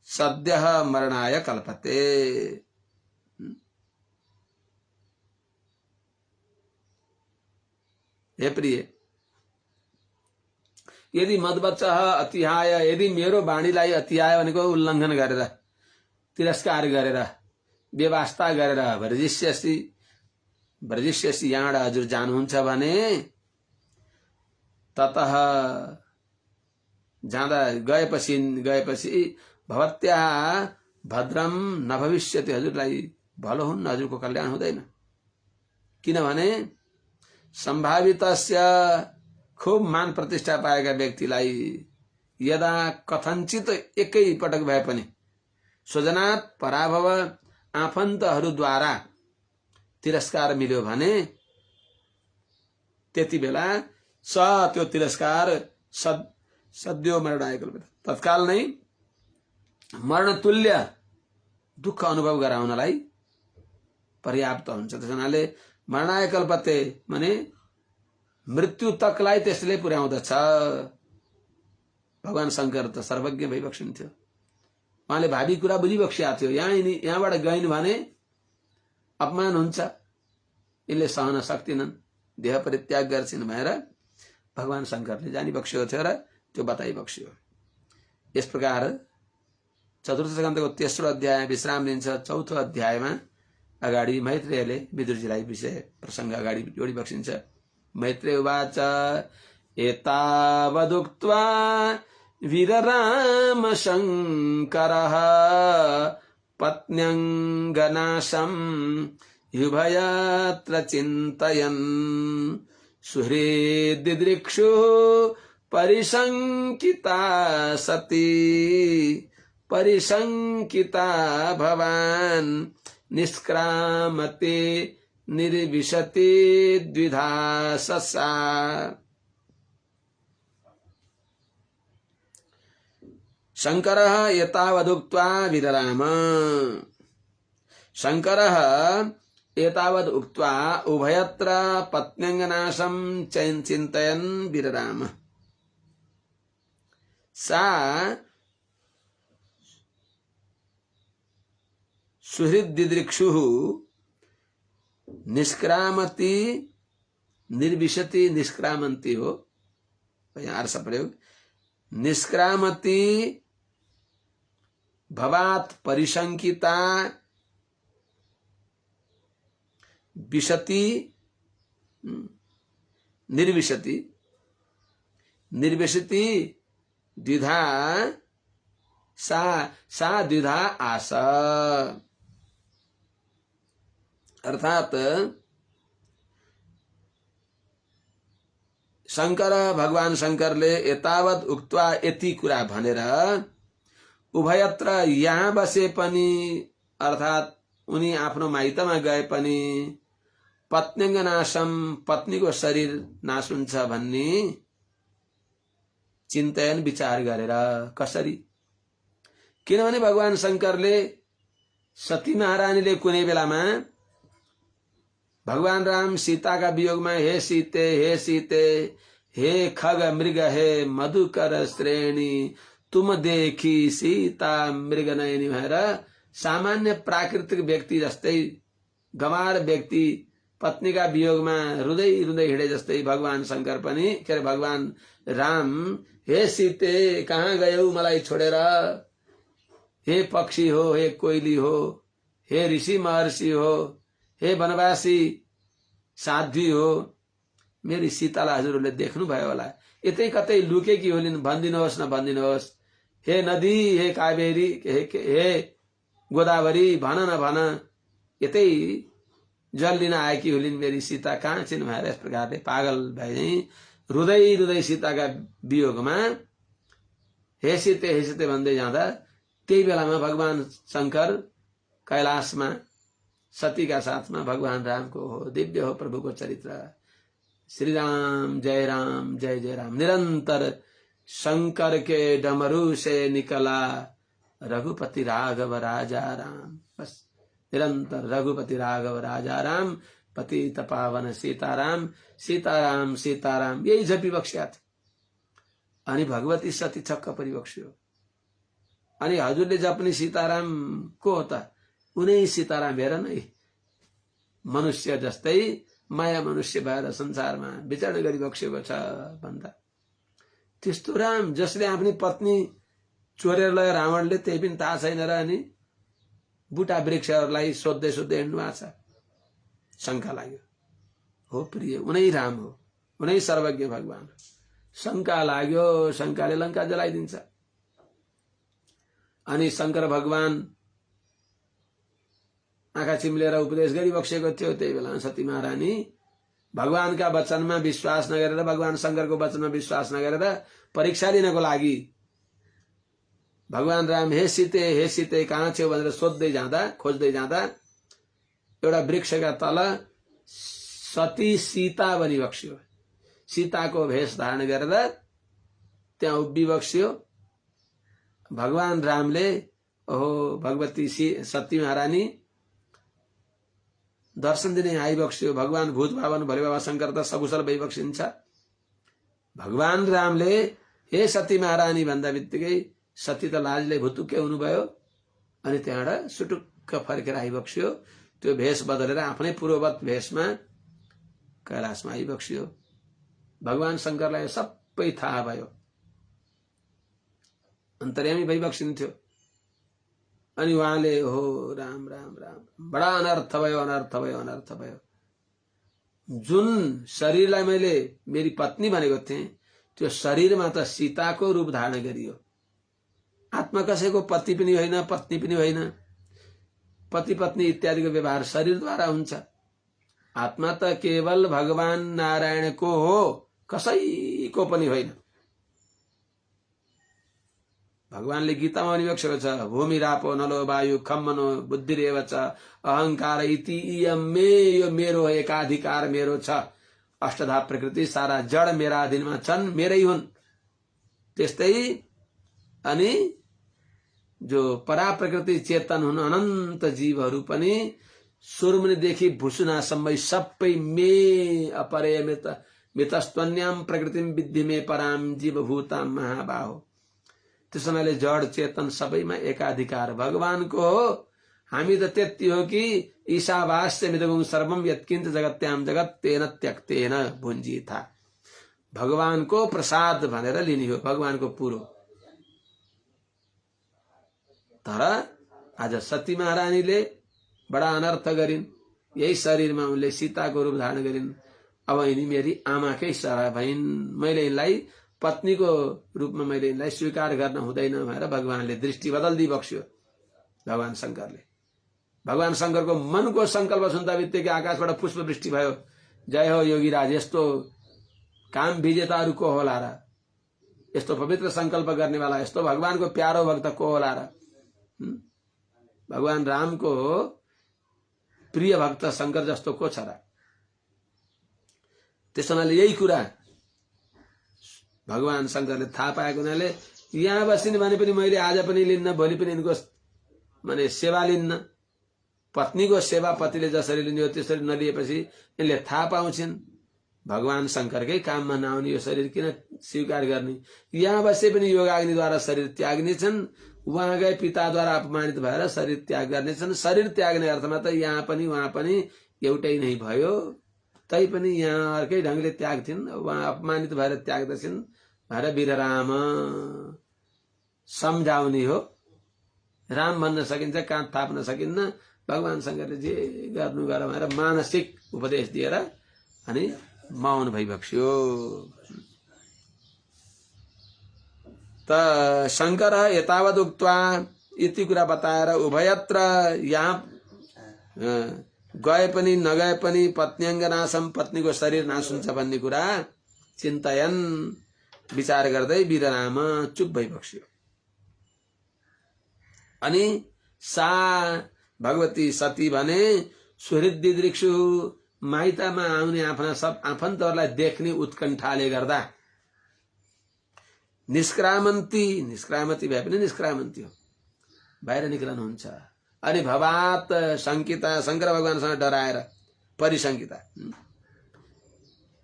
सद्यः मरणाय कल्पते। हे प्रिय, यदि मदवचः अतिहाय, यदि मेरो वाणीलाई अतिहाय भनेको उल्लङ्घन गरेर, तिरस्कार गरेर, व्यवस्था गरेर भ्रजिष्यसि यहाँबाट हजुर जानुहुन्छ भने ततः जाँदा गएपछि भवत्या भद्रम न भविष्यति, हजुरलाई भलो हुन्न, हजुरको कल्याण हुँदैन। किनभने संभावितस्य खूब मान प्रतिष्ठा पाएका व्यक्तिलाई यदा कथनचित एकै पटक भए पनि स्वजनात् पराभव आफन्तहरूद्वारा तिरस्कार मिल्यो भने त्यति बेला त्यो तिरस्कार सद्यो मरणाय कल्पते, तत्काल नै मरण तुल्य दुःख अनुभव गराउनलाई पर्याप्त हुन्छ। त्यसैले मरणाय कल्पते माने मृत्यु तकलाई त्यसले पुर्याउँदछ। भगवान शंकर त सर्वज्ञ भइबक्सिन्थ्यो, उहाँले भावी कुरा बुझिबक्सिएको थियो। यहाँबाट गइन् भने अपमान हुन्छ, यिनले सहन सक्दिनन्, देह परित्याग गर्छिन् भनेर भगवान शंकरले जानिबक्सेको थियो र त्यो बताइबक्सियो। यस प्रकार चतुर्थ स्कन्धको तेस्रो अध्याय विश्राम लिन्छ। चौथो अध्यायमा अगाडि मैत्रेयले विदुरजीलाई विषय प्रसंग अगाडि जोडिबक्सिन्छ। मैत्रेय उवाच एतावदुक्त्वा वीरराम शङ्करः पत्न्यङ्गनाशं युभयत्र चिन्तयन् सुहृद्दिदृक्षु परिशङ्किता सती परिशङ्किता भवान् निष्क्रामते निर्विशति द्विधा ससा। शंकरः एतावदुक्त्वा वीरराम, शंकरः एतावद् उक्त्वा उभयत्र पत्न्यङ्गनाशं चिन्तयन् वीरराम। सा सुहृद्दिदृक्षुः निष्क्रामति निर्विशति, निष्क्रामन्ति हो यहाँ अर्थ प्रयोग, निष्क्रामति भवात् परिशंकिता विशति निर्विशति निर्विशति द्विधा सा द्विधा आस। अर्थात शंकर भगवान शंकरले एतावत उक्त्वा यति कुरा भनेर उभयत्र यहाँ बसे पनि अर्थात उनी आफ्नो माइतमा गए पनि पत्न्यङ्ग नाशम पत्नीको शरीर नाश हुन्छ भन्ने चिन्तन विचार गरेर। कसरी? किनभने भगवान शंकरले सती महारानीले कुनै बेलामा भगवान राम सीता का वियोग में हे सीते हे खग मृग हे मधुकर श्रेणी तुम देखी सीता मृग नयनी भनेर सामान्य प्राकृतिक व्यक्ति जस्तै गमार व्यक्ति पत्नी का वियोग में रुँदै रुँदै हिँडे जस्तै भगवान शंकर पनि के अरे भगवान राम हे सीते कहाँ गयौ मलाई छोडेर, हे पक्षी हो, हे कोइली हो, हे ऋषि महर्षि हो, हे वनवासी साध्वी हो, मेरी सीतालाई हजुरले देख्नुभयो होला, यतै कतै लुकेकी होलिन्, भनिदिनुहोस् न भनिदिनुहोस्। हे नदी, हे कावेरी, हे गोदावरी, भन न भन, यतै जल लिन आएकी होलिन् मेरी सीता कहाँ छिन् भनेर यस प्रकारले पागल भए रुँदै रुँदै सीताका वियोगमा हे सीते भन्दै जाँदा त्यही बेलामा भगवान शंकर कैलाशमा सती का साथमा भगवान राम को हो, दिव्य हो प्रभु को चरित्र। श्री राम जय राम निरंतर शंकर के डमरू से निकला रघुपति राघव राजा राम। बस निरंतर रघुपति राघव राजा राम, पतित पावन सीताराम, सीताराम सीताराम, यही जपी बक्स्या अनि भगवती सती छक्क परिबक्स्यो। अनि हजुरले जप्ने सीताराम को हो त? उनै सीताराम हेर नै मनुष्य जस्तै माया मनुष्य भएर संसारमा विचरण गरिबक्सेको छ भन्दा त्यस्तो राम जसले आफ्नो पत्नी चोरेर लग्यो रावणले, त्यही पनि थाहा छैन र अनि बुटा वृक्षहरूलाई सोध्दै सोध्दै हिँड्नु भएको छ। शङ्का लाग्यो। हो प्रिय, उनै राम हो, उनै सर्वज्ञ भगवान। शङ्का लाग्यो, शङ्काले लङ्का जलाइदिन्छ। अनि शङ्कर भगवान आँखा चिम्लेर उपदेश गरिबक्सेको थियो। त्यही बेला सती महारानी भगवानका वचनमा विश्वास नगरेर, भगवान शङ्करको वचनमा विश्वास नगरेर परीक्षा लिनको लागि भगवान राम हे सीते कहाँ छेउ भनेर सोध्दै जाँदा, खोज्दै जाँदा एउटा वृक्षका तल सती सीता बनिबक्स्यो। सीताको भेष धारण गरेर त्यहाँ उभिबक्स्यो। भगवान रामले ओहो भगवती सती महारानी दर्शन दिने आइबक्स्यो। भगवान भूत भावन भोले बाबा शङ्कर त सकुशल भइबक्सिन्छ। भगवान रामले हे सती महारानी भन्दा बित्तिकै सती त लाजले भुतुक्कै हुनुभयो। अनि त्यहाँबाट सुटुक्क फर्केर आइबक्स्यो। त्यो भेष बदलेर आफ्नै पूर्ववत भेषमा कैलाशमा आइबक्स्यो। भगवान शङ्करलाई सबै थाहा भयो, अन्तर्यामी भइबक्सिन्थ्यो। अनि उहाँले हो राम राम राम, बडा अनर्थ भयो, अनर्थ भयो, अनर्थ भयो। जुन शरीरलाई मैले मेरी पत्नी भनेको थिएँ त्यो शरीरमा त सीताको रूप धारण गरियो। आत्मा कसैको पति पनि होइन, पत्नी पनि होइन। पति पत्नी इत्यादिको व्यवहार शरीरद्वारा हुन्छ। आत्मा त केवल भगवान नारायणको हो, कसैको पनि होइन। भगवानले गीतामा भनिबक्सेको छ भूमिरापो नलो वायु खम मनो बुद्धिरेव च अहंकार इति इयं मे, यो मेरो हो, एकाधिकार मेरो छ। अष्टधा प्रकृति सारा जड मेरा अधीनमा छन्, मेरै हुन्। त्यस्तै अनि जो परा प्रकृति चेतन हुन् अनन्त जीवहरू पनि सुरमुनिदेखि भुसुनासम्म सबै मे अपरय मितस्त्वन्याम प्रकृतिम विद्धि मे पराम जीवभूताम महाबाहो। त्यसैले जड चेतन सबैमा एकाधिकार भगवानको हो। हामी त त्यति हो कि ईशावास्य मिदगुं सर्वम यत्किञ्च जगत्याम जगत तेन त्यक्तेन भुञ्जीथा। भगवानको प्रसाद भनेर लिने हो, भगवानको पुरो। तर आज सती महारानीले बडा अनर्थ गरिन्। यही शरीरमा उनले सीताको रूप धारण गरिन्। अब यिनी मेरी आमाकै सरा भइन्। मैले यिनलाई पत्नीको रूपमा मैले यिनलाई स्वीकार गर्न हुँदैन भनेर भगवानले दृष्टि बदल्दी बक्स्यो। भगवान शङ्करले, भगवान शङ्करको मनको संकल्प सुन्दा बित्तिकै आकाशबाट पुष्प वृष्टि भयो। जय हो योगीराज, यस्तो काम विजेताहरू को होला र? यस्तो पवित्र संकल्प गर्नेवाला, यस्तो भगवानको प्यारो भक्त को होला र? भगवान रामको प्रिय भक्त शङ्कर जस्तो को छ र? त्यसैले यही कुरा भगवान शङ्करले थाहा पाएको हुनाले यहाँ बसिन् भने पनि मैले आज पनि लिन्न, भोलि पनि यिनको माने सेवा लिन्न। पत्नीको सेवा पतिले जसरी लिने हो त्यसरी नलिएपछि यिनले थाहा पाउँछन् भगवान शङ्करकै काममा नआउने यो शरीर किन स्वीकार गर्ने। यहाँ बसे पनि योगाग्निद्वारा शरीर त्याग्ने छन्, उहाँकै पिताद्वारा अपमानित भएर शरीर त्याग गर्नेछन्। शरीर त्याग्ने अर्थमा त यहाँ पनि उहाँ पनि एउटै नै भयो। तैपनि यहाँ अर्कै ढङ्गले त्याग्थिन्, उहाँ अपमानित भएर त्याग्दछन् भनेर वीरराम सम्झाउने हो। राम भन्न सकिन्छ, काँध थाप्न सकिन्न। भगवान शङ्करले जे गर्नु गर भनेर मानसिक उपदेश दिएर अनि मौन भइबक्स्यो। त शङ्कर यतावद उक्त्वा यति कुरा बताएर उभयत्र यहाँ गए पनि नगए पनि पत्न्यङ्ग नाशम, पत्नीको शरीर नाश हुन्छ भन्ने कुरा चिन्तयन विचार गर्दै वीरराम चुप भइबक्स्यो। अनि सा भगवती सती भने सुहृद दृक्षु, माइतामा आउने आफ्ना सब आफन्तहरूलाई देख्ने उत्कण्ठाले गर्दा निष्क्रामन्ती, निष्क्रामती भए पनि निष्क्रामन्ती हो, बाहिर निक्लनुहुन्छ। अनि भवात शङ्किता, शङ्कर भगवानसँग डराएर परिशङ्किता,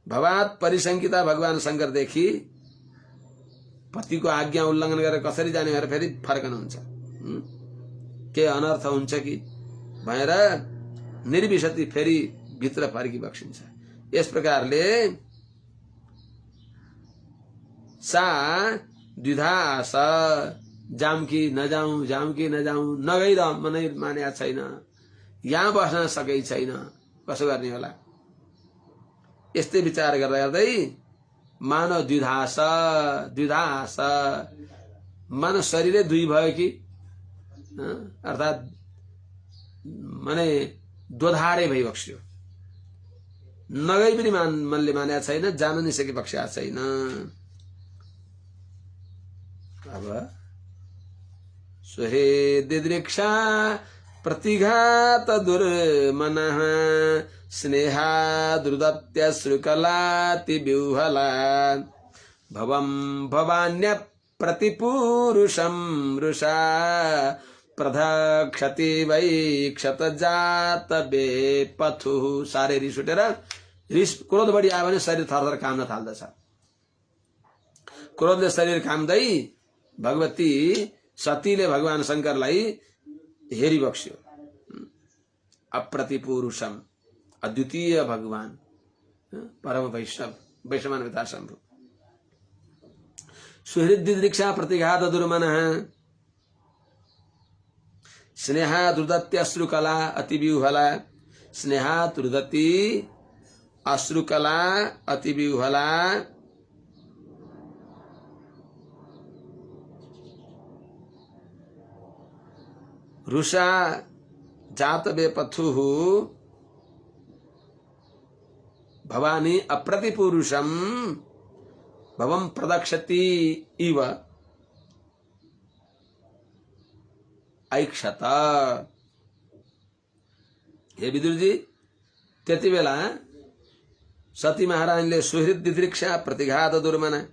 भवात परिशङ्किता भगवान शङ्करदेखि पतिको आज्ञा उल्लङ्घन गरेर कसरी जाने भनेर फेरि फर्कनुहुन्छ। के अनर्थ हुन्छ कि भनेर निर्विसति फेरि भित्र फर्की बक्सिन्छ। यस प्रकारले सा द्विधा आस, जाम कि नजाउँ, नगई र मनै मान्या छैन, यहाँ बस्न सकै छैन, कसो गर्ने होला। यस्तै विचार गर्दै मानव द्विधास मानव शरीरै दुई भयो कि, अर्थात माने दोधारे भइबक्स्यो। नगई पनि मनले मान्या छैन, जान नि सके बक्स्या छैन। अब सुहे दिदृक्षा प्रतिघात दुर्मनः स्नेहा द्रुदत्यश्रुकलाति व्यूहला भवं भवान्य प्रतिपूरुषं रुषा प्रधक्षति वै क्षतजात बेपथु। साह्रै रिस उठेर, रिस क्रोध बढी आयो भने शरीर थरथर काम्न थाल्दछ। क्रोधले शरीर काम्दै भगवती सतीले भगवान शंकरलाई हेरी बक्स्यो। अप्रतिपुरुषम, अद्वितीय भगवान, परम वैष्णवान्विता शंभु। सुहृद्दिदृक्षा प्रतिघात दुर्मनः स्नेहा द्रुदति अश्रुकला अतिव्यूहला। स्नेहा द्रुदति अश्रुकला अतिव्यूहला। रुषा जात बेपथुः भवानी अप्रतिपुरुषम भवम प्रदक्षति इव ऐक्षत। हे विदुरजी, त्यति बेला सती महारानीले सुहृद दिदृक्षा प्रतिघात दुर्मना,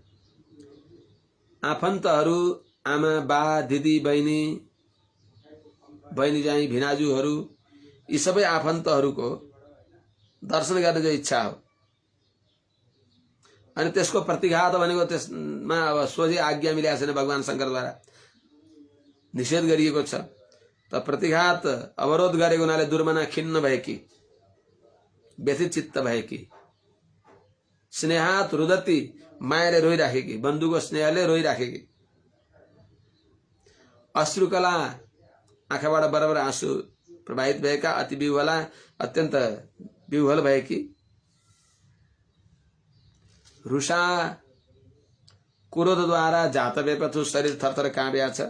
आफन्तहरू, आमा बा दिदी बहिनी, बहिनी जाई भिनाजुहरू, यी सबै आफन्तहरूको दर्शन गर्ने जो इच्छा हो, अनि त्यसको प्रतिघात भनेको त्यसमा अब सोझै आज्ञा मिलेको छैन, भगवान शंकरद्वारा निषेध गरिएको छ। त प्रतिघात अवरोध गरेको हुनाले दुर्मना खिन्न भएकी, व्यथित चित्त भएकी। स्नेहात रुदती, मायाले रोइराखेकी, बन्धुको स्नेहले रोइराखेकी। अश्रुकला, आँखाबाट बराबर आँसु प्रवाहित भएका। अति विह्वला, अत्यन्त विह्वल भएकी। रुषा, क्रोधद्वारा जात बेपथु, शरीर थरथर काँप्या छ।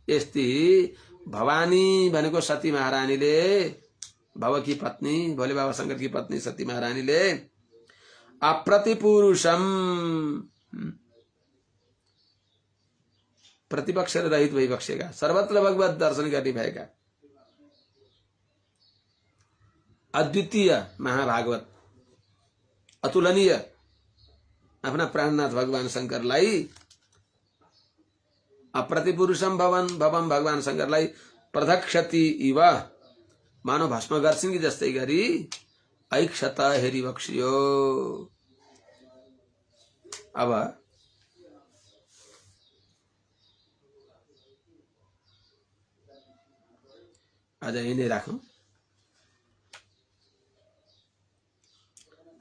यस्ती भवानी भनेको सती महारानीले, भवकी पत्नी, भोले बाबा शंकर की पत्नी सती महारानीले अप्रतिपुरुषम, प्रतिपक्ष रहित भइबक्सेका, सर्वत्र भगवत दर्शन गर्ने भएका अद्वितीय महाभागवत, अतुलनीय आफ्ना प्राणनाथ भगवान शंकरलाई अप्रतिपुरुषम भवम भगवान शंकरलाई प्रदक्षति इव, मानव भस्म गर्छिन् कि जस्तै गरी ऐक्षत हेरी बक्सियो। अब आज यही नै राखौं।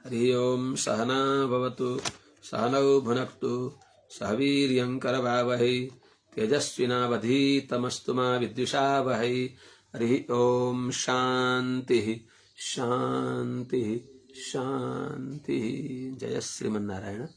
हरि ओम। सहना भवतु, सहनौ भुनक्तु, सह वीर्यं करवावहै, तेजस्विनावधीतमस्तु मा विद्विषावहै। हरि ओम। शांति शांति शांति। जय श्रीमन्नारायण।